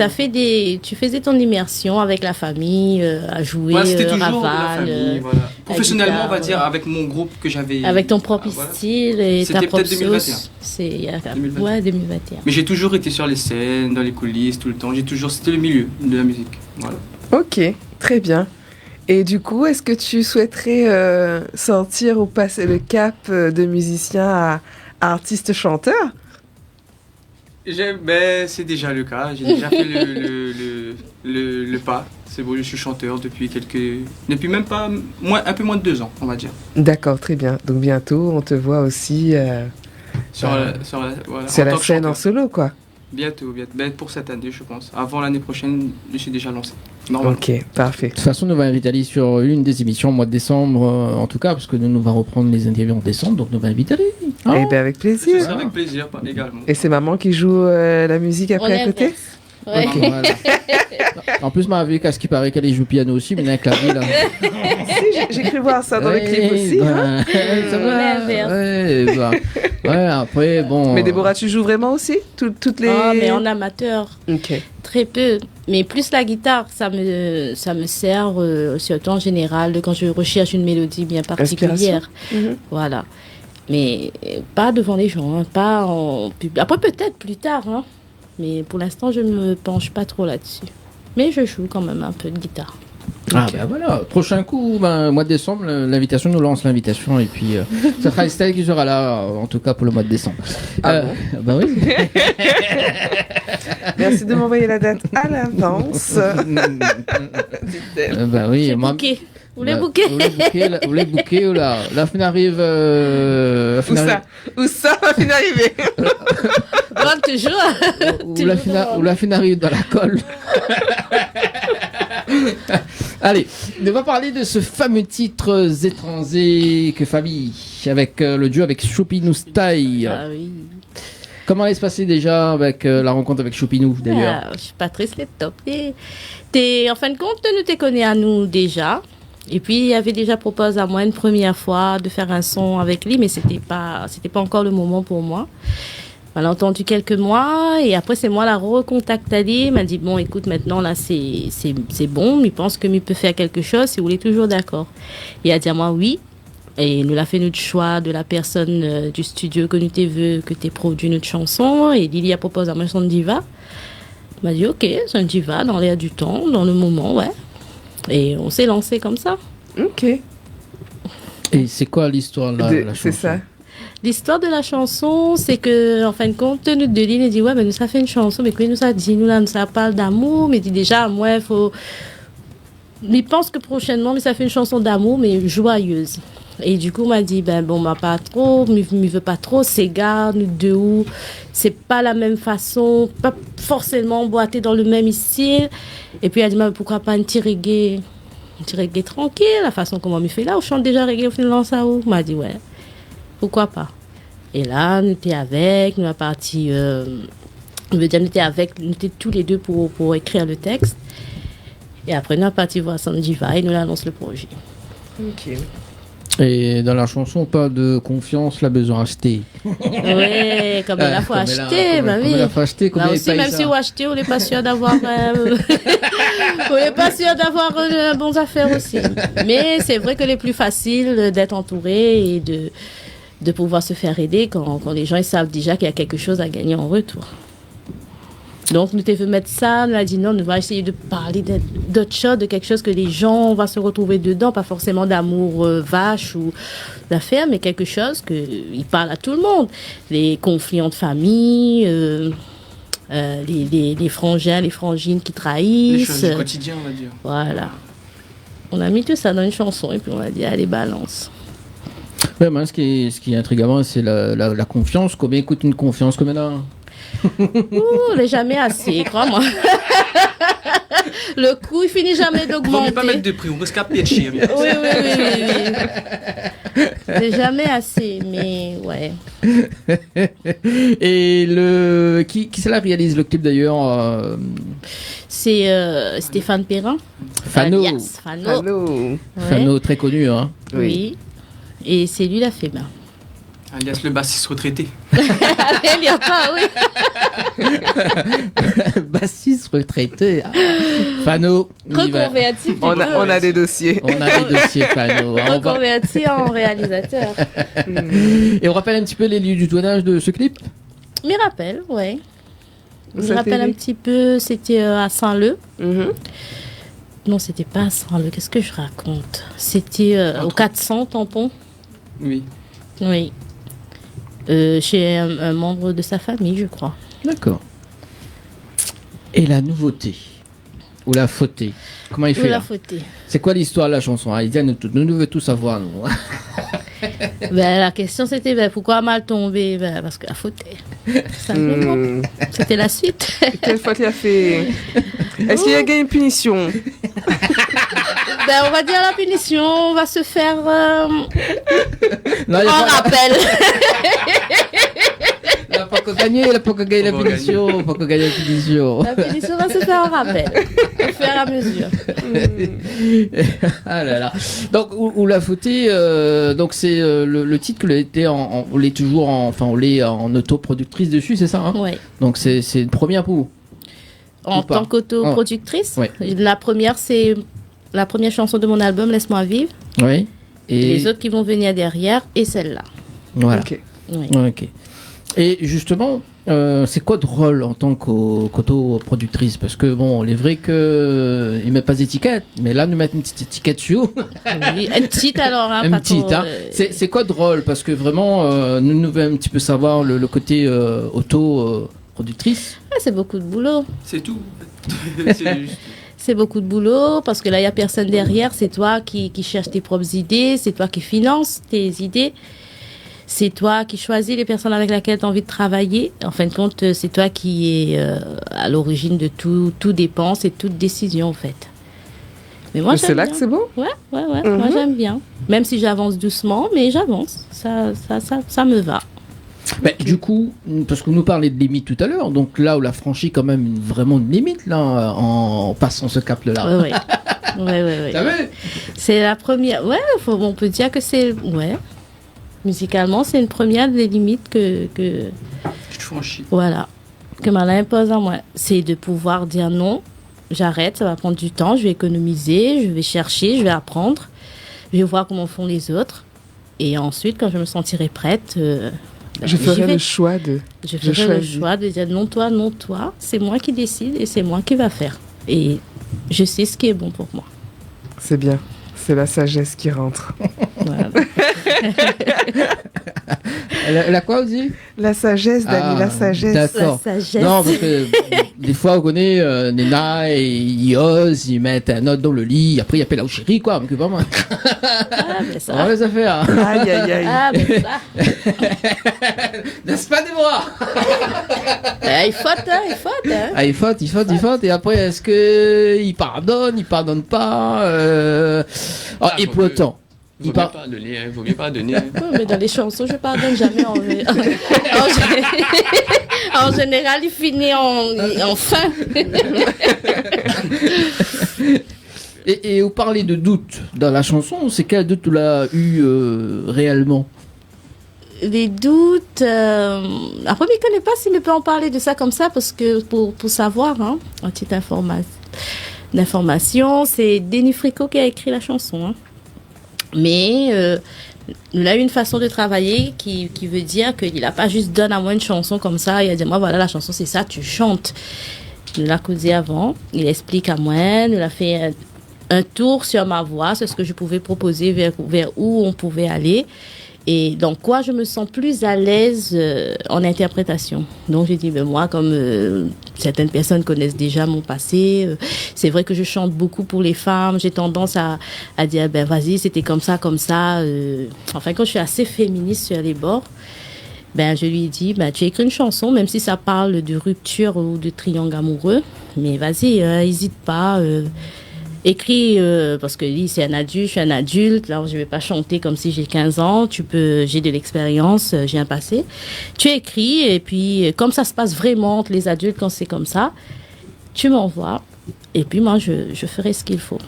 tu faisais ton immersion avec la famille, à jouer, c'était toujours Raval, de la famille, voilà. Professionnellement, on va dire, avec mon groupe que j'avais... Avec ton propre style et ta propre sauce. C'était peut-être 2021. Ouais, 2021. Mais j'ai toujours été sur les scènes, dans les coulisses, tout le temps. C'était le milieu de la musique. Voilà. Ok, très bien. Et du coup, est-ce que tu souhaiterais sortir ou passer le cap de musicien à artiste-chanteur? C'est déjà le cas. J'ai déjà fait le pas. C'est bon, je suis chanteur depuis même pas... un peu moins de 2 ans, on va dire. D'accord, très bien. Donc bientôt, on te voit aussi sur la scène en solo, quoi. Bientôt. Pour cette année, je pense. Avant l'année prochaine, je suis déjà lancé. Normalement. Ok, parfait. De toute façon, nous va inviter Ali sur une des émissions au mois de décembre, en tout cas, parce que nous va reprendre les interviews en décembre, donc nous va inviter Ali. Eh bien, avec plaisir. Ce sera avec plaisir, également. Et c'est maman qui joue la musique après à côté? Ouais. Okay. Voilà. En plus, ma vie, à ce qui paraît qu'elle joue piano aussi, mais avec la vie là. Si, j'ai cru voir ça dans le clip aussi. Hein. Ouais, après, bon. Mais Déborah, tu joues vraiment aussi toutes les... Ah, mais en amateur. Ok. Très peu. Mais plus la guitare, ça me sert, surtout en général, quand je recherche une mélodie bien particulière. Voilà. Mais pas devant les gens, hein, pas en public. Après, peut-être plus tard, hein. Mais pour l'instant, je ne me penche pas trop là-dessus. Mais je joue quand même un peu de guitare. Ah ben voilà, prochain coup, mois de décembre, l'invitation, nous lance l'invitation et puis ça sera Estelle qui sera là, en tout cas pour le mois de décembre. Ben oui. Merci de m'envoyer la date à l'avance. Ben oui. J'ai booké. Vous les bouquez? Vous les bouquez, là. La fin arrive. Où ça, la fin arrive? Toujours. Ou la fin arrive dans la colle. Allez, on va parler de ce fameux titre étranger que famille, avec le duo avec Choupinou Style. Ah oui. Comment allait se passer déjà avec la rencontre avec Choupinou d'ailleurs? Je suis Patrice, c'est top. En fin de compte, nous te connais à nous déjà. Et puis, il avait déjà proposé à moi une première fois de faire un son avec lui, mais c'était pas encore le moment pour moi. On l'a entendu quelques mois, et après, c'est moi la recontacté. Il m'a dit, bon, écoute, maintenant, là, c'est bon, il pense que il peut faire quelque chose, si vous voulez toujours d'accord. Il a dit à moi, oui. Et nous l'a fait notre choix de la personne du studio que nous t'es vu, que t'es produit notre chanson, et Lily a proposé à moi son diva. Il m'a dit, ok, c'est un diva dans l'air du temps, dans le moment, ouais. Et on s'est lancé comme ça. Ok. Et c'est quoi l'histoire là, de la chanson? C'est ça. L'histoire de la chanson, c'est que, en fin de compte, nous deux lignes, dit, ouais, mais nous, ça fait une chanson, mais quoi, nous, ça dit, nous, là, nous, ça parle d'amour, mais dit déjà, moi, il faut. Il pense que prochainement, mais ça fait une chanson d'amour, mais joyeuse. Et du coup, on m'a dit, pas trop, mais veut pas trop, c'est gars, nous deux, où c'est pas la même façon, pas forcément emboîté dans le même style. Et puis, elle a dit, pourquoi pas un petit reggae tranquille, la façon comment on me fait là, on chante déjà reggae, au final, ça où? On m'a dit, ouais, pourquoi pas. Et là, nous étions avec, nous a parti, nous étions tous les deux pour écrire le texte. Et après, nous a parti voir Sandiva et nous annonce le projet. Ok. Et dans la chanson, pas de confiance, la besoin d'acheter. Oui, comme il faut acheter, bah oui. Il faut acheter, Là aussi, même si vous achetez, on n'est pas sûr d'avoir, on n'est pas sûr d'avoir bonnes affaires aussi. Mais c'est vrai que c'est plus facile d'être entouré et de pouvoir se faire aider quand les gens ils savent déjà qu'il y a quelque chose à gagner en retour. Donc, nous devons mettre ça, nous a dit non, nous allons essayer de parler d'autre chose, de quelque chose que les gens vont se retrouver dedans, pas forcément d'amour vache ou d'affaires, mais quelque chose qui parle à tout le monde. Les conflits entre familles, les frangins, les frangines qui trahissent. Les choses du quotidien, on va dire. Voilà. On a mis tout ça dans une chanson et puis on a dit, allez, balance. Ouais, moi, ce qui est intriguant, c'est la confiance. Combien coûte une confiance comme là? On n'est jamais assez, crois-moi. Le coût, il finit jamais d'augmenter. On ne pas mettre de prix, on risque à pêcher. Oui. C'est jamais assez, mais ouais. Et qui cela réalise le clip d'ailleurs C'est Stéphane Perrin. Fano. Yes, Fano. Ouais. Fano, très connu, hein. Oui. Et c'est lui la fait bien. Alias le bassiste retraité. Il y a pas, oui. Bassiste retraité. Fano. Reconverti. On a des dossiers. On a des dossiers Fano. Reconverti en réalisateur. Et on rappelle un petit peu les lieux du tournage de ce clip? Me rappelle, ouais. Je rappelle un petit peu, c'était à Saint-Leu. Non, c'était pas à Saint-Leu. Qu'est-ce que je raconte? C'était au 400 Tampon. Oui. Oui. Chez un membre de sa famille, je crois. D'accord. Et la nouveauté ou la fautée, comment il fait la là? fautée. C'est quoi l'histoire de la chanson? Aïdia, nous devons tout savoir, nous. La question c'était pourquoi mal tombé? Parce que la fautée. Simplement. C'était la suite. Quelle faute il a fait? Est-ce qu'il y a gagné une punition? On va dire la punition, on va se faire Non, en rappel. Il n'a pas qu'à gagner la punition. Pas qu'à gagner la punition. La punition va se faire en rappel, au fur et à mesure. Ah là là. Donc, ou la fautée, donc c'est le titre que l'était on l'est toujours on l'est en autoproductrice dessus, c'est ça, hein? Oui. Donc c'est une première pour vous. En tant qu'autoproductrice, Ouais. La première, c'est la première chanson de mon album, Laisse-moi vivre. Oui. Et Les autres qui vont venir derrière, et celle-là. voilà. Ok. Oui. Ok. Et justement, c'est quoi de rôle en tant qu'autoproductrice? Parce que bon, il est vrai que ils mettent pas d'étiquette, mais là nous mettons une petite étiquette sur. Oui, une petite alors, hein, Une pas petite, trop, hein. C'est quoi de rôle? Parce que vraiment, nous voulons un petit peu savoir le côté autoproductrice. c'est beaucoup de boulot. C'est tout. C'est juste. C'est beaucoup de boulot parce que là, il n'y a personne derrière. C'est toi qui cherches tes propres idées. C'est toi qui finances tes idées. C'est toi qui choisis les personnes avec lesquelles tu as envie de travailler. En fin de compte, c'est toi qui es à l'origine de tout dépense et toute décision, en fait. Mais moi, C'est là que c'est beau? Ouais. Moi, j'aime bien. Même si j'avance doucement, mais j'avance. Ça me va. Du coup, parce que vous nous parlez de limite tout à l'heure, donc là où la franchit quand même vraiment une limite là en passant ce cap-là. Oui. T'as vu? C'est la première. Ouais, on peut dire que c'est. Ouais. Musicalement, c'est une première des limites que Tu te franchis. voilà, que Malin impose à moi. C'est de pouvoir dire non, j'arrête, ça va prendre du temps, je vais économiser, je vais chercher, je vais apprendre, je vais voir comment font les autres. Et ensuite, quand je me sentirai prête, je ferai le choix de... Je ferai le choix de dire non, toi. C'est moi qui décide et c'est moi qui va faire. Et je sais ce qui est bon pour moi. C'est bien. C'est la sagesse qui rentre. Voilà. La quoi aussi? La sagesse, Dani, la sagesse. D'accord. La sagesse. Non, parce que des fois, on connaît Nena et ils osent, ils mettent un autre dans le lit. Après, il appelle la chérie, quoi. Mais que pas moi. Ah, ben ça. On va les affaires. Aïe, aïe, aïe. Ah, ben ça. N'est-ce pas, Déborah? Il faute. Ah, il faute. Et après, est-ce qu'il pardonne, il pardonne pas et pour autant. Vaut mieux pas donner. Mais dans les chansons, je pardonne jamais. En général, il finit en fin. Et vous parlez de doute dans la chanson, c'est quel doute tu l'as eu réellement? Les doutes. Après, je ne connais pas s'il ne peut en parler de ça comme ça, parce que pour savoir, hein, en petite d'information, c'est Denis Fricot qui a écrit la chanson. Hein. Mais il a eu une façon de travailler qui veut dire qu'il n'a pas juste donné à moi une chanson comme ça, il a dit moi voilà la chanson c'est ça, tu chantes. Il l'a causé avant, il explique à moi, il a fait un tour sur ma voix, c'est ce que je pouvais proposer vers où on pouvait aller. Et donc, quoi, je me sens plus à l'aise en interprétation. Donc, j'ai dit, ben, moi, comme certaines personnes connaissent déjà mon passé, c'est vrai que je chante beaucoup pour les femmes. J'ai tendance à dire, ben, vas-y, c'était comme ça, comme ça. Enfin, quand je suis assez féministe sur les bords, ben, je lui ai dit, ben, tu écris une chanson, même si ça parle de rupture ou de triangle amoureux. Mais vas-y, hésite pas. Écris, parce que lui, c'est un adulte, je suis un adulte, là, je vais pas chanter comme si j'ai 15 ans, j'ai de l'expérience, j'ai un passé. Tu écris, et puis, comme ça se passe vraiment entre les adultes quand c'est comme ça, tu m'envoies, et puis moi, je ferai ce qu'il faut.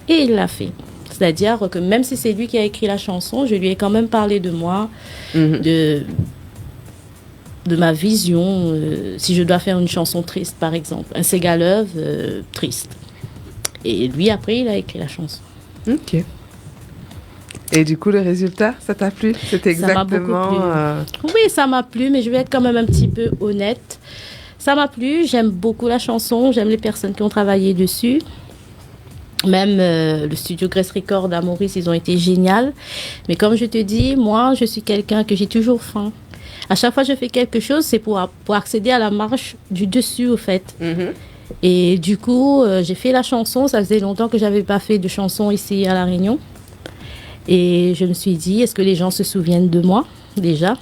Et il l'a fait. C'est-à-dire que même si c'est lui qui a écrit la chanson, je lui ai quand même parlé de moi, de ma vision, si je dois faire une chanson triste, par exemple, un Ségalove triste. Et lui, après, il a écrit la chanson. Ok. Et du coup, le résultat, ça t'a plu? C'était exactement... Ça m'a beaucoup plu. Oui, ça m'a plu, mais je vais être quand même un petit peu honnête. Ça m'a plu, j'aime beaucoup la chanson, j'aime les personnes qui ont travaillé dessus. Même le studio Grace Record à Maurice, ils ont été géniaux. Mais comme je te dis, moi, je suis quelqu'un que j'ai toujours faim. À chaque fois que je fais quelque chose, c'est pour accéder à la marche du dessus, au fait. Et du coup, j'ai fait la chanson. Ça faisait longtemps que je n'avais pas fait de chanson ici à La Réunion. Et je me suis dit, est-ce que les gens se souviennent de moi, déjà?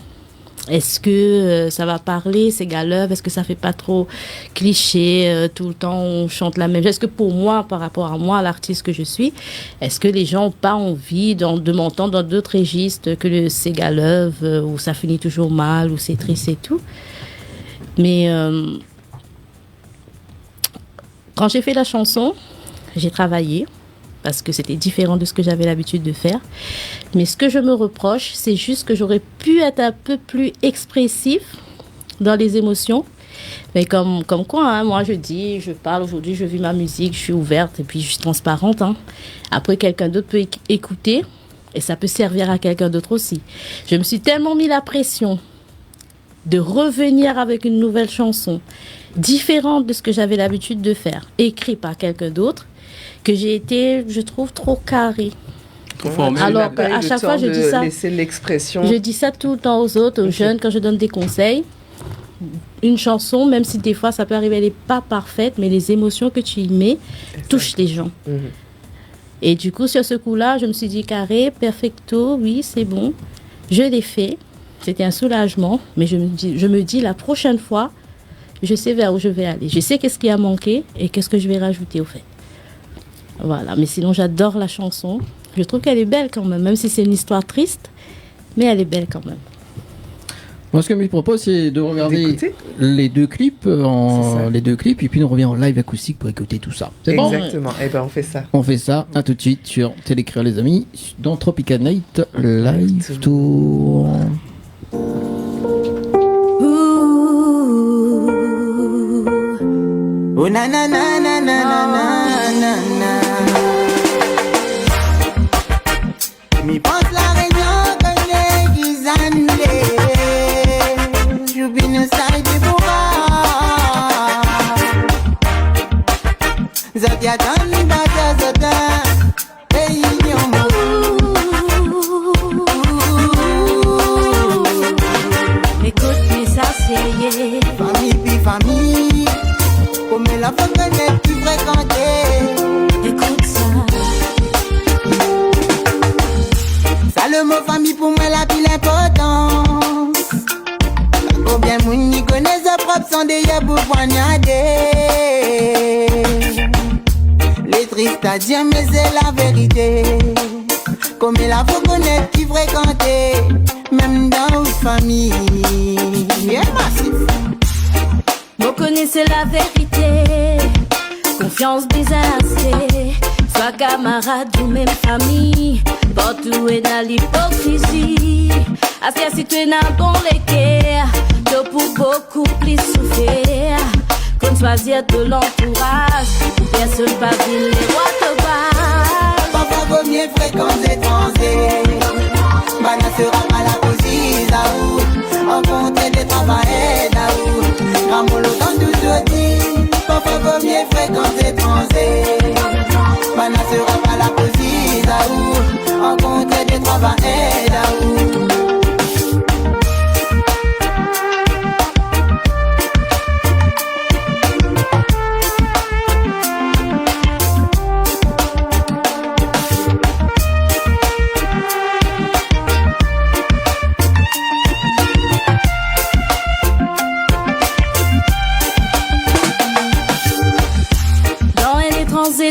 Est-ce que ça va parler, Ségalove? Est-ce que ça ne fait pas trop cliché? Tout le temps, on chante la même chose. Est-ce que pour moi, par rapport à moi, l'artiste que je suis, est-ce que les gens n'ont pas envie de m'entendre dans d'autres registres que le Ségalove, où ça finit toujours mal, où c'est triste et tout? Mais... quand j'ai fait la chanson, j'ai travaillé parce que c'était différent de ce que j'avais l'habitude de faire. Mais ce que je me reproche, c'est juste que j'aurais pu être un peu plus expressif dans les émotions. Mais comme quoi, hein, moi je parle aujourd'hui, je vis ma musique, je suis ouverte et puis je suis transparente. Hein. Après, quelqu'un d'autre peut écouter et ça peut servir à quelqu'un d'autre aussi. Je me suis tellement mis la pression de revenir avec une nouvelle chanson différente de ce que j'avais l'habitude de faire, écrit par quelqu'un d'autre, que j'ai été, je trouve, trop carrée. Trop formelle. Alors à chaque fois, je dis ça. Laisser l'expression. Je dis ça tout le temps aux autres, aux jeunes, quand je donne des conseils. Une chanson, même si des fois ça peut arriver, elle n'est pas parfaite, mais les émotions que tu y mets touchent les gens. Et du coup, sur ce coup-là, je me suis dit carré, perfecto, oui, c'est bon. Je l'ai fait. C'était un soulagement, mais je me dis la prochaine fois, je sais vers où je vais aller. Je sais qu'est-ce qui a manqué et qu'est-ce que je vais rajouter au fait. Voilà, mais sinon j'adore la chanson. Je trouve qu'elle est belle quand même si c'est une histoire triste, mais elle est belle quand même. Moi, ce que je propose, c'est de regarder les deux clips, et puis on revient en live acoustique pour écouter tout ça. C'est bon? Exactement, et ben on fait ça. On fait ça, à tout de suite sur Télécrire les amis, dans Tropical Night Live Tour. Oh na na na na na na na na. Mi pense la réunion connaît Gizanlé. J'oublie nous ça de bourra. Zadia dans le bata zada. Hey nyomo. Écoute, mais ça c'est famille puis famille. Comme la faut connaître qui fréquenter. Écoute ça. Ça le mot famille pour moi la pile importance. Ou bien moun n'y connaît sa propre sans déjà pour poignarder. Les tristes à dire mais c'est la vérité. Comme la faut connaître qui fréquenter. Même dans une famille. Bien massif. Vous connaissez la vérité, confiance désastée. Soit pas camarade ou même famille. Partout est dans l'hypocrisie. À ce si tu es dans bon l'équerre, tu pour beaucoup plus souffrir. Qu'on choisir de l'entourage, personne pas dit les rois te battent. Parfois vaut mieux fréquenter étrangers. Bana sera pas la position à où rencontrer des travailleurs à où Ramolo quand toujours dit. Parfois vaut mieux fréquenter étrangers. Bana sera pas la position à où rencontrer des travailleurs à où.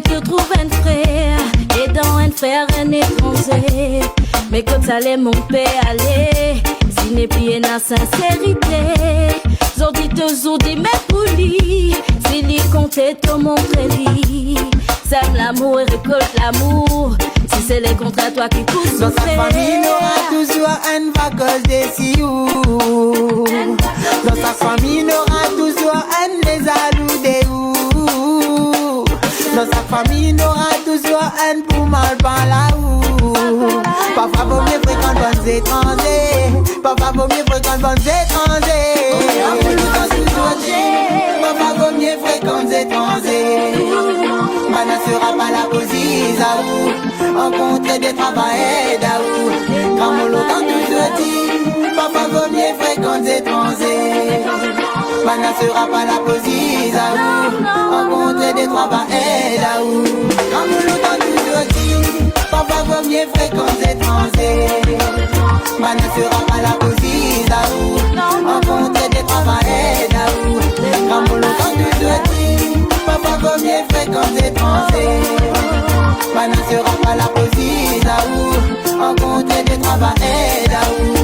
Tu trouves un frère et dans un frère un étranger. Mais quand ça allait mon père aller, s'il n'est plus dans sincérité. Zodi te zodi mais pour lui, s'il y comptait te montrer lui. Sème l'amour et récolte l'amour. Si c'est les contrats toi qui pousse dans sa famille, n'aura toujours un vague des sioux. Dans sa famille, n'aura toujours un des alous des ou. Dans sa famille, n'aura toujours un pour mal par là où. Parfois vaut mieux fréquenter bonnes étrangers. Parfois vaut mieux fréquenter bonnes étrangers. Parfois vaut mieux fréquenter étrangers. Mana sera pas la position à où rencontrer des travailleurs d'où. Quand mon lot toujours dit. Parfois vaut mieux fréquenter étrangers. Mana sera pas la position à où rencontrer des travailleurs d'où. Quand mon lot toujours dit. Parfois vaut mieux fréquenter étrangers. Mana sera pas la position à où rencontrer des travailleurs d'où. Quand mon lot toujours dit. Parfois vaut mieux fréquenter étrangers. Mana sera pas la position à où rencontrer des travailleurs d'où.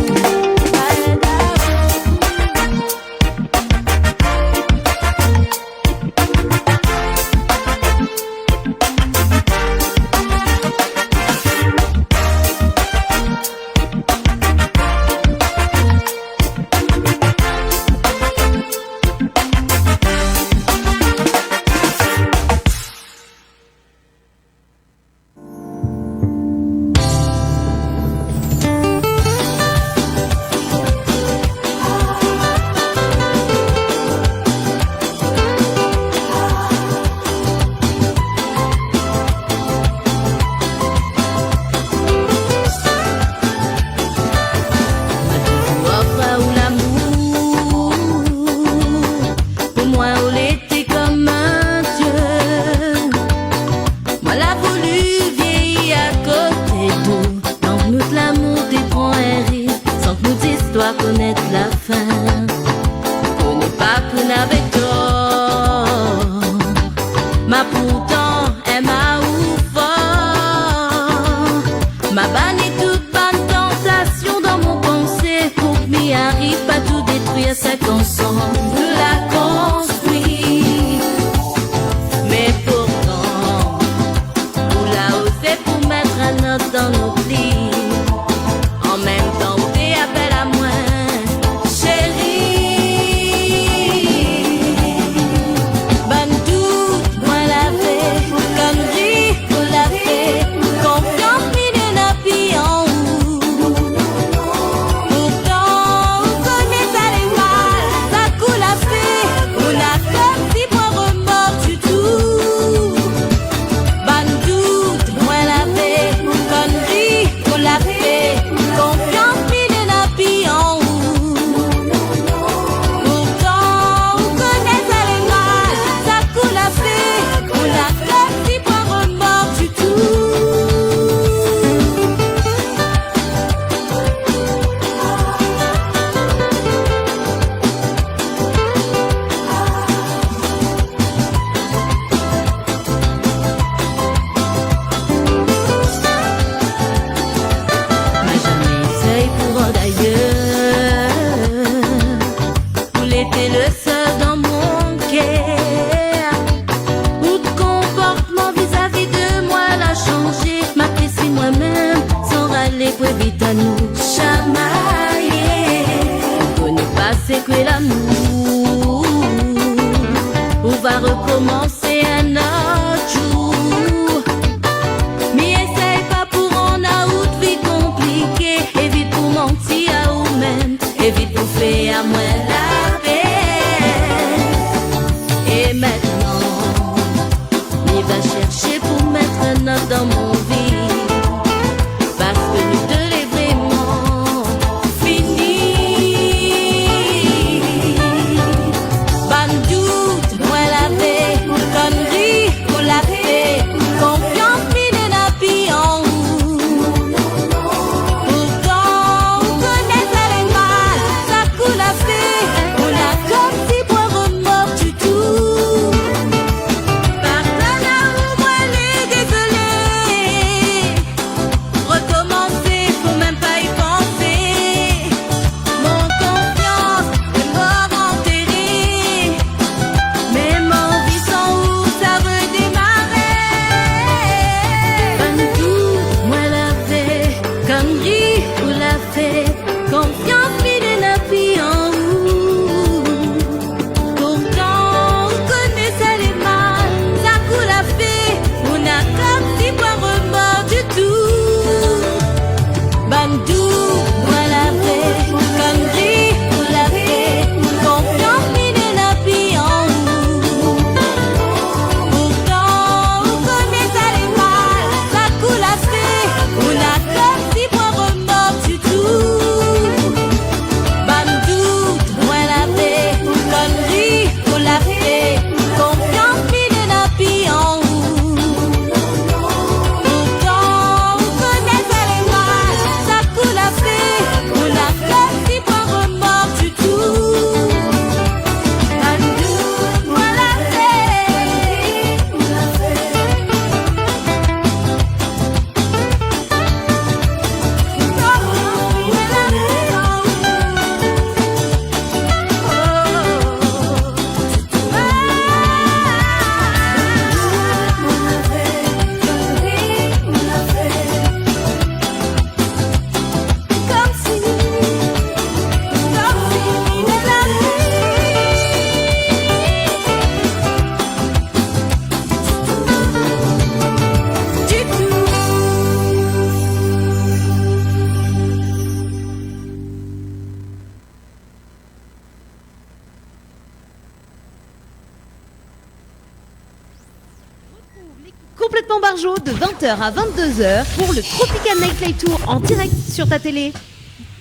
complètement barjot de 20h à 22h pour le Tropical Nightlife Tour en direct sur ta télé.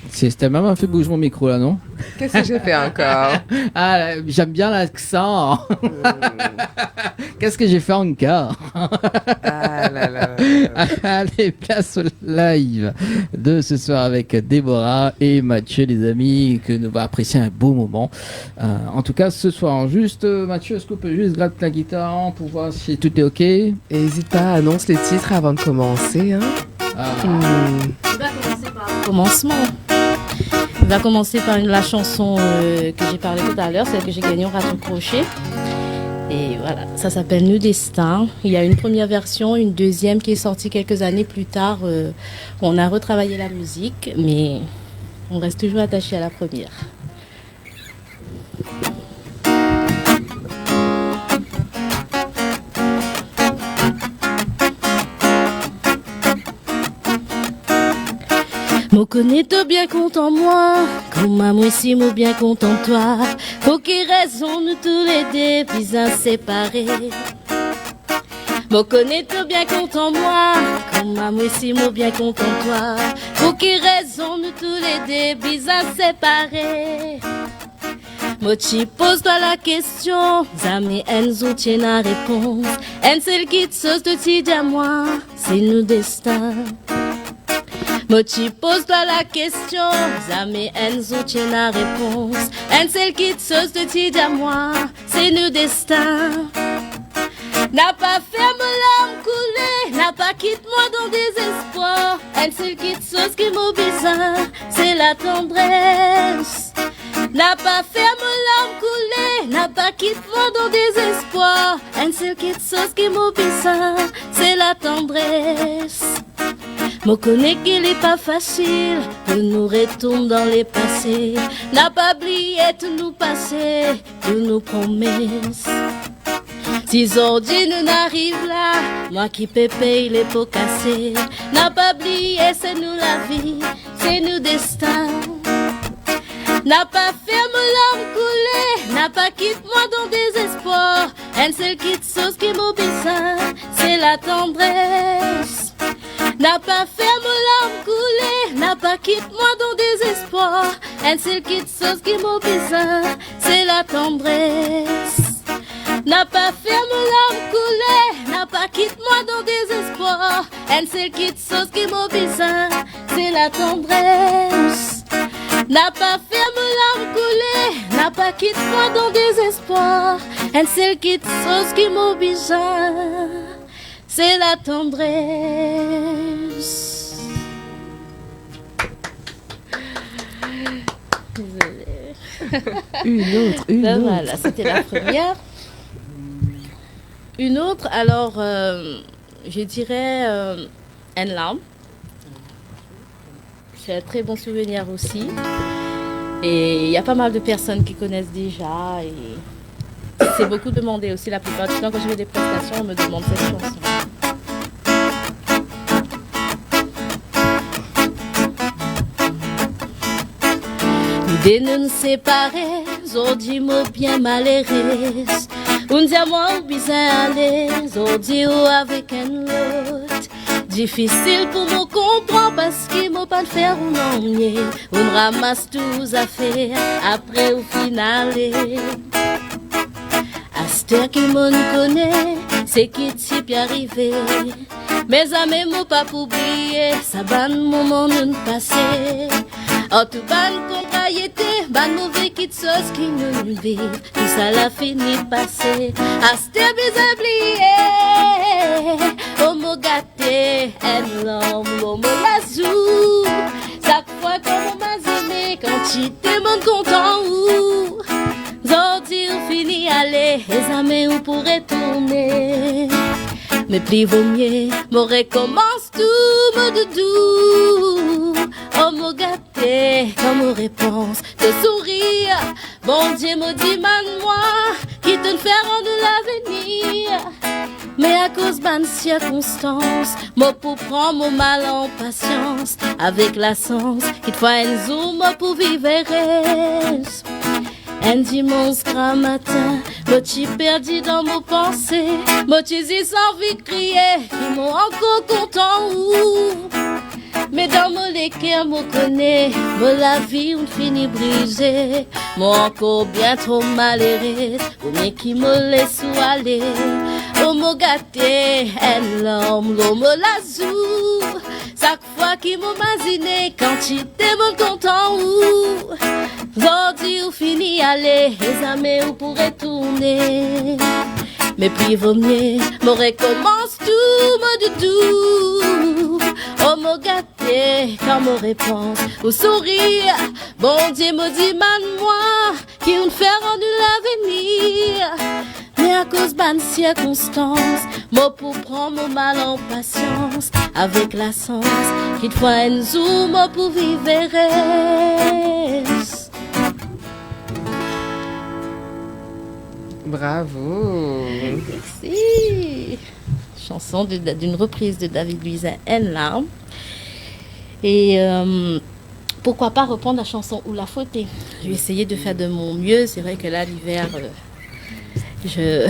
C'était même un fait bouger mon micro là, non? Qu'est-ce que j'ai fait encore? Ah, j'aime bien l'accent. Qu'est-ce que j'ai fait encore? Ah là là. Allez, place au live de ce soir avec Déborah et Mathieu, les amis, que nous va apprécier un beau moment. En tout cas, ce soir, juste Mathieu, est-ce qu'on peut juste gratter la guitare pour voir si tout est ok? Et n'hésite pas, annonce les titres avant de commencer. Hein. On va commencer par le commencement. On va commencer par la chanson que j'ai parlé tout à l'heure, celle que j'ai gagnée au Raton Crochet. Et voilà, ça s'appelle Nous Destin. Il y a une première version, une deuxième qui est sortie quelques années plus tard. On a retravaillé la musique, mais on reste toujours attaché à la première. Mo connais toi bien content moi, comme moi aussi moi bien content toi. Pour qui raison nous tous les deux puis inséparés. Mo connais toi bien content moi, comme moi aussi moi bien content toi. Pour qui raison nous tous les deux puis inséparés. Mo t'y pose-toi la question, Zami Enzo tient la réponse. En celle qui te sauce de ti à moi, c'est nous destin. Mochi pose-toi la question, Zami Enzo tient la réponse. En celle qui te sauce de ti à moi, c'est nous destin. N'a pas fait mon larme couler, n'a pas quitté moi dans désespoir. En celle qui te sauce qui m'obéit, c'est la tendresse. N'a pas fait mon larme couler, n'a pas quitté moi dans désespoir. En celle qui te sauce qui m'obéit, c'est la tendresse. Mo connais qu'il est pas facile de nous retourner dans les passés. N'a pas oublié tout nous passé, de nos promesses. Si aujourd'hui nous n'arrive là, moi qui peux payer les pots cassés. N'a pas oublié c'est nous la vie, c'est nous destin. N'a pas fait mon larme couler, n'a pas quitté moi dans désespoir. Un seul qui te sauce qui m'obéit, c'est la tendresse. N'a pas fait mon larme couler, n'a pas quitté moi dans désespoir. Un seul qui te sauce qui m'obéit, c'est la tendresse. N'a pas fait mon larme couler, n'a pas quitté moi dans désespoir. Un seul qui te sauce qui m'obéit, c'est la tendresse. N'a pas fait mon larme couler, n'a pas quitté moi dans désespoir. Un seul qui te sauce qui m'obéit, c'est la tendresse. Désolée. Une autre. Voilà, c'était la première. Une autre, alors, je dirais une larme. C'est un très bon souvenir aussi. Et il y a pas mal de personnes qui connaissent déjà. Et c'est beaucoup demandé aussi. La plupart du temps, quand je fais des prestations, on me demande cette chanson. Dès nous séparer, aujourd'hui moi bien malheureuse. On dit à moi où bizarre aller, aujourd'hui ou avec un autre. Difficile pour me comprendre parce qu'il m'a pas le faire ou non mieux. On ramasse tous affaires après au final. À cette heure qui m'en connaît, c'est qui t'y peut arriver. Mes amis m'ont pas oublié, ça ban moment nous passé. En tout ban contrariété, ban mauvais qui te sauce qui nous vivent. Tout ça l'a fini passé. À cette heure bizarre oublié. Oh mon gâté, un l'homme, oh mon lazou. Chaque fois qu'on m'a aimé, quand tu t'aimes content ou aujourd'hui on finit aller, les amis on pourrait tourner. Mais plus vaut mieux, me recommence tout, mon doudou. Oh mon gâté, comme réponse, te sourire. Bon Dieu me dit man moi, qui te fait rendre l'avenir. Mais à cause d'une circonstance, moi pour prendre mon mal en patience, avec la sens, qu'il faut un zoom pour vivre heureuse. Un dimanche grand matin, Moi tu perdu dans mon pensée, moi tu dis sans vie crier, ils m'ont encore content ou. Mais dans mon équerre, moi connais, moi la vie on finit brisée, moi encore bien trop malheureuse, pour mes qui me laisse aller. Oh mon gâté, elle l'homme, l'homme l'azou. Chaque fois qu'il m'imagine, quand tu t'es mon content ou. Vendis ou fini aller, les amis ou pourrait tourner. Mais puis vaut mieux, me recommence tout, mon doudou. Oh mon gâté, quand me réponse au sourire, bon Dieu me dit moi, qui nous fait rendu l'avenir. Mais à cause de circonstances, moi pour prendre mon mal en patience, avec la sens, qu'il faut un zoom pour vivre. Bravo. Merci. Chanson d'une reprise de David Luiz, N larme. Et pourquoi pas reprendre la chanson Ou la faute. Je vais essayer de faire de mon mieux. C'est vrai que là, l'hiver, je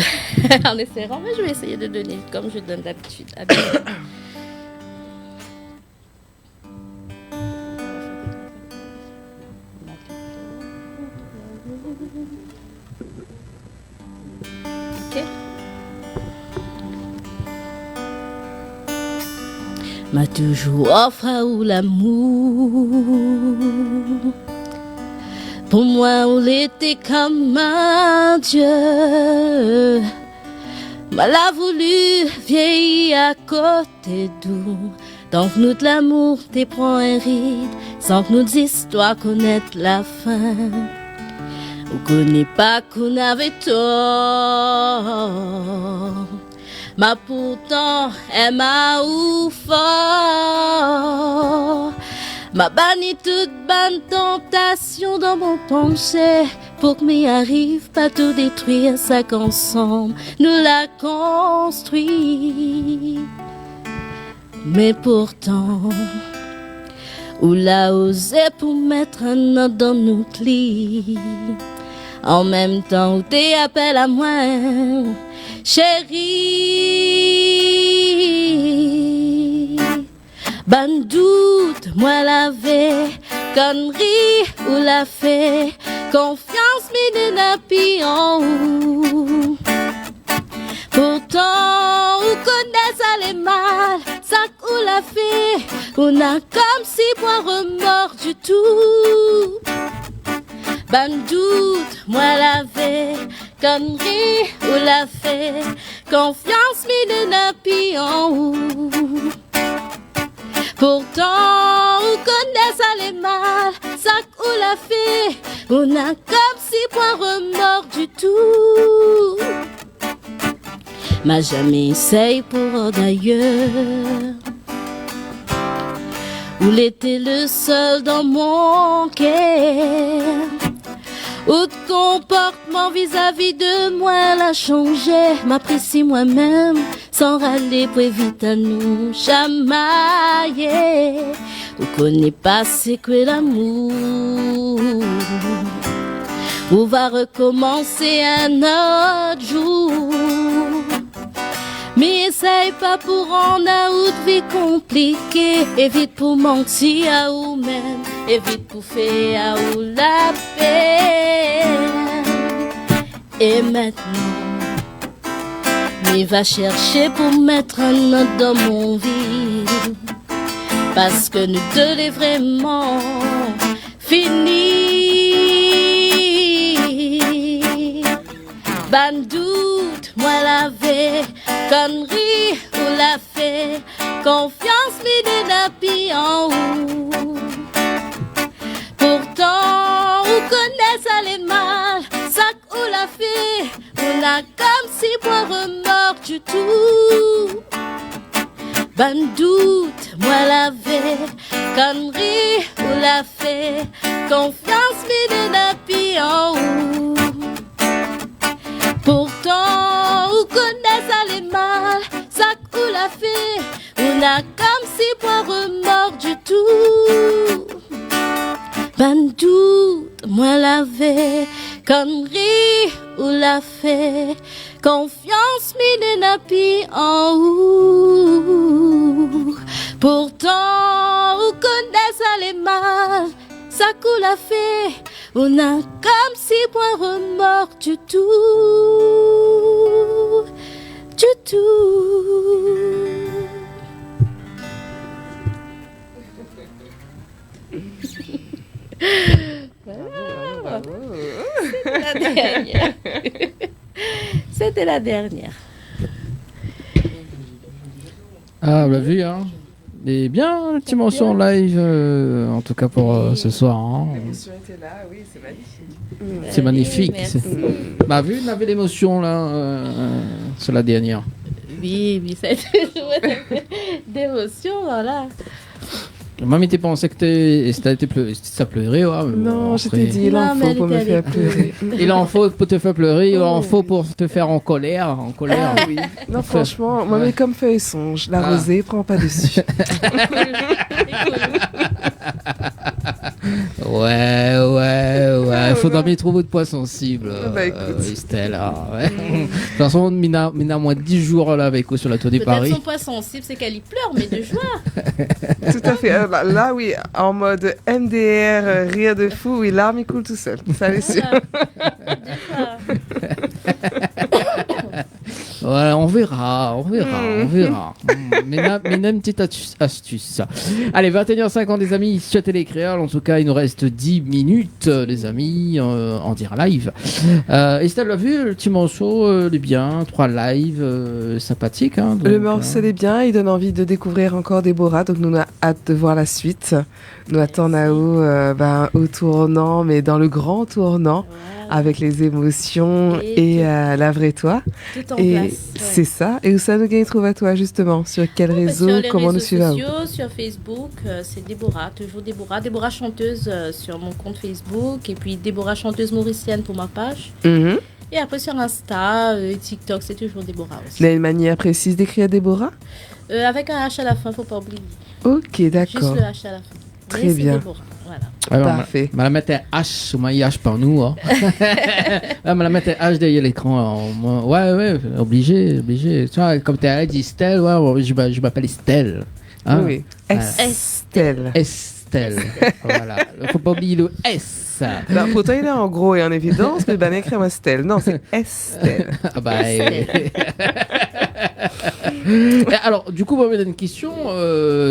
en essayant, mais je vais essayer de donner comme je donne d'habitude. M'a toujours offert ou l'amour. Pour moi, on était comme un Dieu. M'a l'a voulu vieillir à côté d'où. Donc nous de l'amour t'es prend un ride, sans que nous histoires connaître la fin. On connaît pas qu'on avait tort. Mais pourtant, elle m'a ou fort. M'a banni toute bonne tentation dans mon pensée. Pour que m'y arrive pas tout détruire, ça qu'ensemble nous l'a construit. Mais pourtant, ou l'a osé pour mettre un autre dans notre lit. En même temps, où t'es appel à moi, chérie. Ban doute, moi l'avais, connerie ou la fait, confiance m'y n'a en haut. Pourtant, on connaît ça les mal, ça ou la fait, on a comme si point remords du tout. Ban doute, moi l'avais, connerie ou la fait, confiance m'y n'a en haut. Pourtant, on connaît ça les mal, ça ou la fait, on a comme si point remords du tout. M'a jamais essayé pour d'ailleurs. Où l'était le seul dans mon cœur. Où de comportement vis-à-vis de moi l'a changé. M'apprécie moi-même sans râler pour éviter à nous chamailler. Où connaît pas c'est que l'amour. Où va recommencer un autre jour. Mais essaye pas pour rendre à ou de vie compliquée. Évite pour mentir à ou même. Évite pour faire à ou la peine. Et maintenant, mais va chercher pour mettre un autre dans mon vie. Parce que nous deux est vraiment fini. Ban doute, moi l'avais, connerie ou la fait, confiance m'y dénapi en haut. Pourtant, on connaît ça les mal, ça ou la fait, on a comme si point remords du tout. Ban doute, moi l'avais, connerie ou la fait, confiance m'y dénapi en haut. Pourtant, on connaît ça les mal, ça ou la fait, on a comme si point remords du tout. Ban doute, moi l'avais, connerie ou la fait, confiance mi n'a pi en ou. Pourtant, ou connaît ça les mal, ça coule la fait, on a comme si point remords du tout, du tout. C'était la dernière. C'était la dernière. Ah, on l'a vu, hein. Et bien, le petit morceau en live, en tout cas pour ce soir. Hein. L'émotion était là, oui, c'est magnifique. C'est magnifique. Merci. Bah, vu, on avait l'émotion là, sur la dernière. Oui, ça a toujours d'émotion, voilà. Moi, t'es pensé que ça pleurait, ouais. Mais Non, bon, je après- t'ai dit, il en Non, mais faut elle pour me était faire avec pleurer. Il en faut pour te faire pleurer, il en faut pour te faire en colère. Ah oui. Non, franchement, moi, Ouais. mais comme feuille songe, la Ah. rosée prend pas dessus. Ouais. Faut dormir trop de poids sensible. Bah, écoute. Estelle. Ah, ouais. De toute façon, Mina moins 10 jours là avec eux sur la tour des Peut-être Paris. son poids sensible, c'est qu'elle y pleure, mais de joie. Tout à fait. Là, oui, en mode MDR, rire de fou, oui, l'arme, il coule tout seul. Ça, c'est sûr. Ouais, on verra. Mais une petite astuce. Allez, 21h50 les amis, sur Télécréole. En tout cas, il nous reste 10 minutes, les amis, en dire live. Estelle l'a vu, le petit morceau, il est bien, 3 lives, sympathiques. Hein, Le donc, morceau est bien, il donne envie de découvrir encore Déborah, donc nous on a hâte de voir la suite. Nous attendons au tournant, mais dans le grand tournant, avec les émotions et la vraie toi. Tout en Et place. c'est ça. Et où ça nous gagne trouve à toi justement? Sur quel réseau? Sur les Comment nous réseaux suivre? sociaux, sur Facebook, c'est Déborah, toujours Déborah chanteuse sur mon compte Facebook, et puis Déborah chanteuse mauricienne pour ma page. Mhm. Et après sur Insta et TikTok, c'est toujours Déborah aussi. Il y a une manière précise d'écrire Déborah? Avec un H à la fin, faut pas oublier. Ok, Juste d'accord. le H à la fin. Très Mais c'est bien. Déborah, voilà. Alors, Parfait. on va la mettre un H, ou un H par nous. Hein. On va la mettre un H derrière l'écran. Ouais, obligé. Tu vois, comme tu as dit Estelle, ouais, je m'appelle Estelle. Hein? Oui. Estelle. Estelle. Voilà. Faut pas oublier le S. Non, pourtant il est en gros et en évidence, mais ben écrire Estelle. Non, c'est Estelle. Ah bah, alors, du coup, on va me donner une question.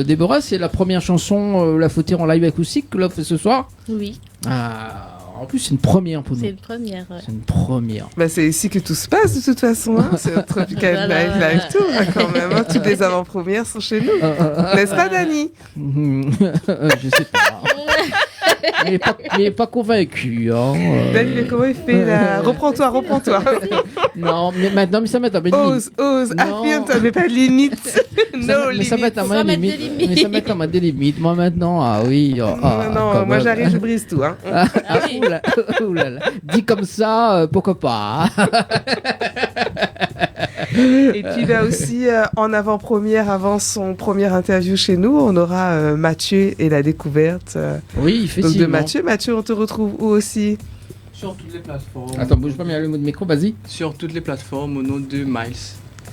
Déborah, c'est la première chanson, la fauteuil en live acoustique que l'on fait ce soir. Oui, En plus, c'est une première pour nous. c'est une première. Ouais. C'est une première. Bah, c'est ici que tout se passe de toute façon. Hein. C'est notre Tropical Voilà. Live Tour hein, quand même. Hein. Toutes les avant-premières sont chez nous. N'est-ce pas, Dani? Je sais pas. mais pas convaincu. Hein. Dani, mais comment il fait là? Reprends-toi. Non, mais maintenant, mais ça met à ma limite. Ose, Non. affirme-toi, mais pas de limite. Mais ça met à ma Faut mettre limite. des limites. Mais ça met à ma limite. Moi maintenant, ah oui. Non, quand moi même. j'arrive, je brise tout. Hein. oui. Oulala. Dit comme ça, pourquoi pas. Et puis là aussi, en avant-première, avant son première interview chez nous, on aura Mathieu et la découverte. Oui, Donc effectivement. de Mathieu. Mathieu, on te retrouve où aussi? Sur toutes les plateformes. Attends, bouge pas, mais le mot de micro, vas-y. Sur toutes les plateformes au nom de Miles.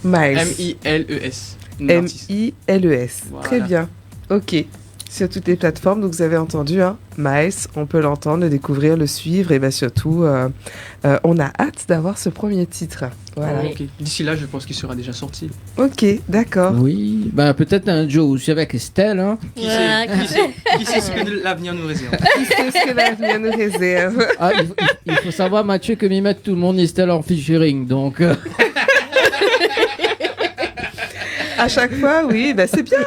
Miles. M-I-L-E-S. Une artiste. M-I-L-E-S. Voilà. Très bien. Ok. Sur toutes les plateformes, donc vous avez entendu, hein, Miles, on peut l'entendre, le découvrir, le suivre, et bien surtout, on a hâte d'avoir ce premier titre. Voilà. Ok. D'ici là, je pense qu'il sera déjà sorti. Ok, d'accord. Oui, bah peut-être un Joe aussi avec Estelle. Hein. Qui Voilà, qui sait ce que l'avenir nous réserve. Qui sait ce que l'avenir nous réserve? Ah, il faut savoir, Mathieu, que m'y mettre tout le monde Estelle en featuring. Donc, À chaque fois, oui, bah c'est bien.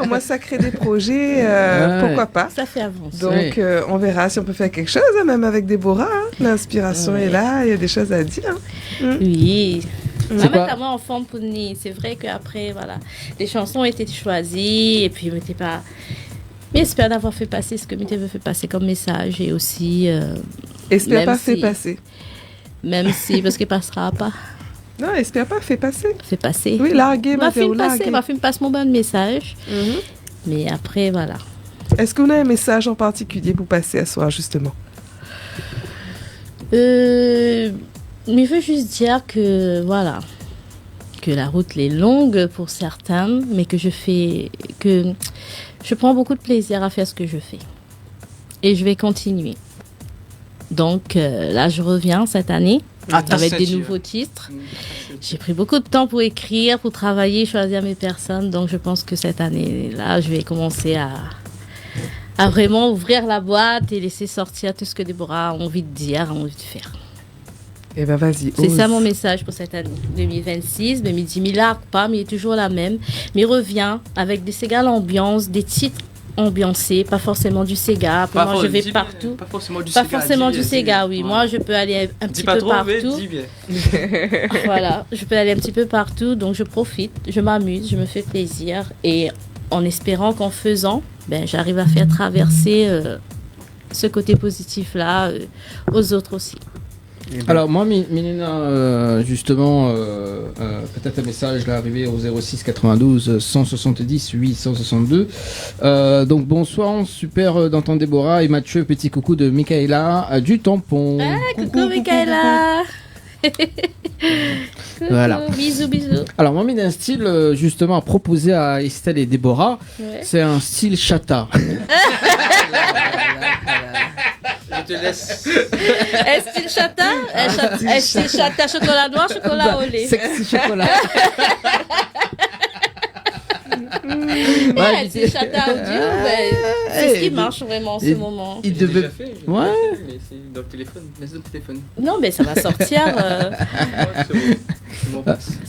Au moins, ça crée des projets, Ouais. pourquoi pas. ça fait avancer. Donc, on verra si on peut faire quelque chose, hein, même avec Déborah. Hein. L'inspiration est là, il y a des choses à dire. Oui. C'est Ça quoi met en forme pour nous. C'est vrai qu'après, voilà, les chansons ont été choisies et puis, mais pas. Mais j'espère d'avoir fait passer ce que Mété veut faire passer comme message et aussi. Espère Même pas, fait si- passer. Même si, parce qu'il passera pas, Non, espère pas, fait passer. fait passer. Oui, larguer, Ma Mathéo, film passer, larguer. ma film passe mon bon message. Mhm. Mais après, voilà. Est-ce qu'on a un message en particulier pour passer à soir, justement? Mais je veux juste dire que, voilà, que la route est longue pour certains, mais que je prends beaucoup de plaisir à faire ce que je fais. Et je vais continuer. Donc là, je reviens cette année avec des nouveaux titres. J'ai pris beaucoup de temps pour écrire, pour travailler, choisir mes personnes. Donc je pense que cette année-là, je vais commencer à vraiment ouvrir la boîte et laisser sortir tout ce que Déborah a envie de dire, a envie de faire. Eh ben vas-y. C'est ça mon message pour cette année 2026. 2010 milliards pas, mais il est toujours la même. Mais revient avec des Sega l'ambiance, des titres ambiancés, pas forcément du Sega. Après, moi, je vais partout. Pas forcément du Pas Sega. forcément du Sega, oui. Moi, je peux aller un petit peu partout. Voilà, je peux aller un petit peu partout. Donc, je profite, je m'amuse, je me fais plaisir. Et en espérant qu'en faisant, j'arrive à faire traverser ce côté positif-là aux autres aussi. Alors moi, Milena, justement, peut-être un message là arrivé au 06 92 170 862. Donc bonsoir, super d'entendre Déborah et Mathieu, petit coucou de Michaela du Tampon. Coucou Michaela. Voilà. Bisous. Alors moi, j'ai un style justement à proposer à Estelle et Déborah. Ouais. C'est un style chata. Je te laisse. Est-ce chata? Est-ce chata chocolat noir, chocolat au lait? Sexy chocolat. Ouais, c'est chata audio, c'est ce qui marche vraiment en ce moment. Il devait. Ouais. Mais c'est dans le téléphone. Laisse dans le téléphone. Non, mais ça va sortir. C'est bon.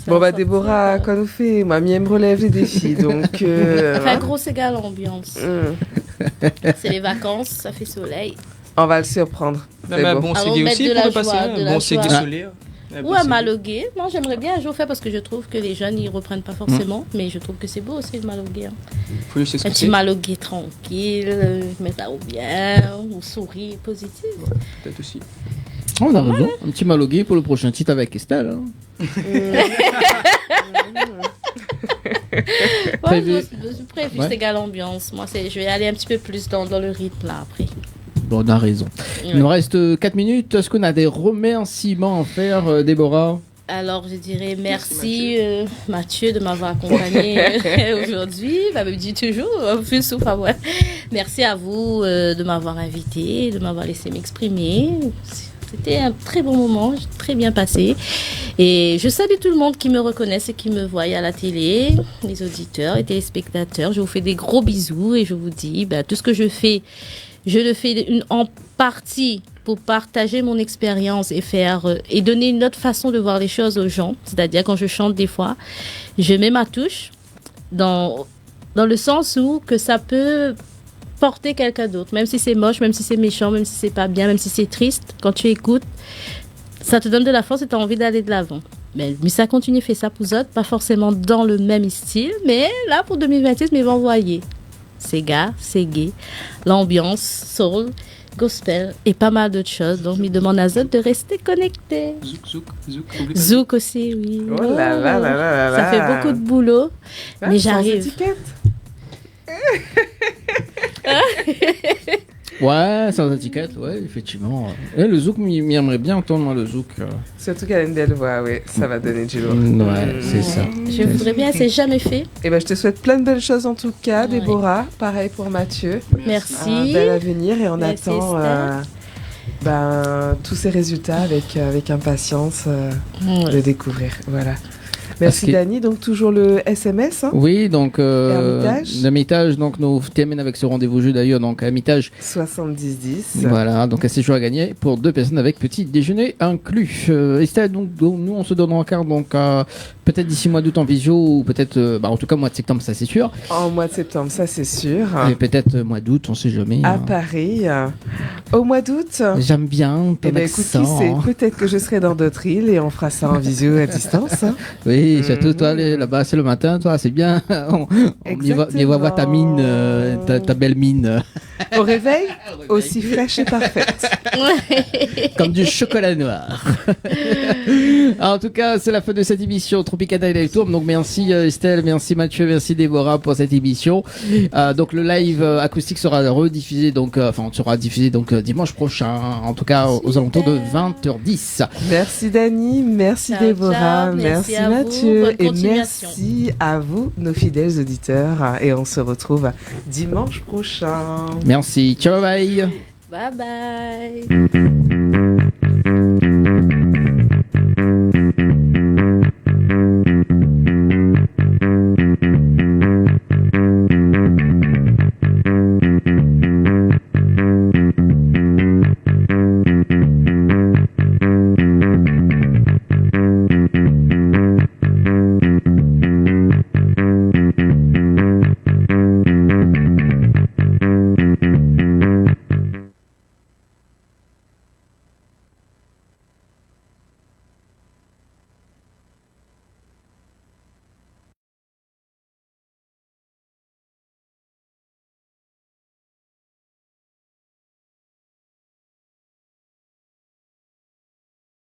Bon Déborah, quoi nous fait? Mamie me relève les défis, donc. Enfin, gros, c'est égal l'ambiance. C'est les vacances, ça fait soleil. On va le surprendre. Même un bon CD aussi pour le passer. Un bon CD solaire. Ou un malogué. Moi, j'aimerais bien un jour faire parce que je trouve que les jeunes, ils reprennent pas forcément. Mais je trouve que c'est beau aussi le malogué. Un petit malogué tranquille, mettre là au bien, ou souris positive. Peut-être aussi. On a raison. Un petit malogué pour le prochain titre avec Estelle. Prévu, c'est égal l'ambiance. Moi, je vais aller un petit peu plus dans le rythme là après. Bon, on a raison. Il nous reste 4 minutes. Est-ce qu'on a des remerciements à faire, Déborah? Alors, je dirais merci Mathieu de m'avoir accompagné aujourd'hui. Me dit toujours, plus ou pas ouais. Merci à vous de m'avoir invité, de m'avoir laissé m'exprimer. C'était un très bon moment, très bien passé. Et je salue tout le monde qui me reconnaisse et qui me voit à la télé, les auditeurs et téléspectateurs. Je vous fais des gros bisous et je vous dis, tout ce que je fais, je le fais en partie pour partager mon expérience et donner une autre façon de voir les choses aux gens. C'est-à-dire quand je chante des fois, je mets ma touche dans le sens où que ça peut porter quelqu'un d'autre, même si c'est moche, même si c'est méchant, même si c'est pas bien, même si c'est triste. Quand tu écoutes, ça te donne de la force et tu as envie d'aller de l'avant. Mais ça continue, fait ça pour autres, pas forcément dans le même style, mais là pour 2026, mais envoyer. C'est gars, c'est gay, l'ambiance, soul, gospel et pas mal d'autres choses. Donc, il demande à Zod de rester connecté. Zouk aussi, oui. Oh là là là là là. Ça fait beaucoup de boulot, mais j'arrive. Sans étiquette. Ouais, sans étiquette, ouais, effectivement. Et le zouk, m'aimerait bien entendre moi, le zouk. Surtout qu'elle a une belle voix, oui, ça va donner du lourd. Ouais, c'est ça. Je voudrais bien, c'est jamais fait. Et je te souhaite plein de belles choses en tout cas, Déborah. Pareil pour Mathieu. Merci. Un bel avenir et on Merci, attend tous ces résultats avec impatience de découvrir. Voilà. Merci Dani, donc toujours le SMS. Hein, oui, donc l'Hermitage, donc nous terminons avec ce rendez-vous jeu d'ailleurs, donc Hermitage 70-10. Voilà, donc un séjour à gagner pour 2 personnes avec petit déjeuner inclus. Estelle, donc nous on se donne encore donc peut-être d'ici mois d'août en visio ou peut-être en tout cas mois de septembre, ça c'est sûr. En mois de septembre, ça c'est sûr. Et peut-être mois d'août, on sait jamais. À Paris, au mois d'août. J'aime bien ton accent. Écoute, qui sait, peut-être que je serai dans d'autres îles et on fera ça en visio à distance. Hein. Oui, surtout toi là-bas c'est le matin, toi c'est bien. On y voit ta mine, ta belle mine. Au réveil, aussi fraîche et parfaite. Comme du chocolat noir. En tout cas, c'est la fin de cette émission Tropicana Live Tour. Donc merci Estelle, merci Mathieu, merci Déborah pour cette émission. Donc le live acoustique sera rediffusé, sera diffusé dimanche prochain, en tout cas aux alentours de 20h10. Merci Dani, merci Ciao, Déborah, ciao, merci à Mathieu vous, bonne et continuation. merci à vous, nos fidèles auditeurs. Et on se retrouve dimanche prochain. Merci, ciao, bye. Bye bye.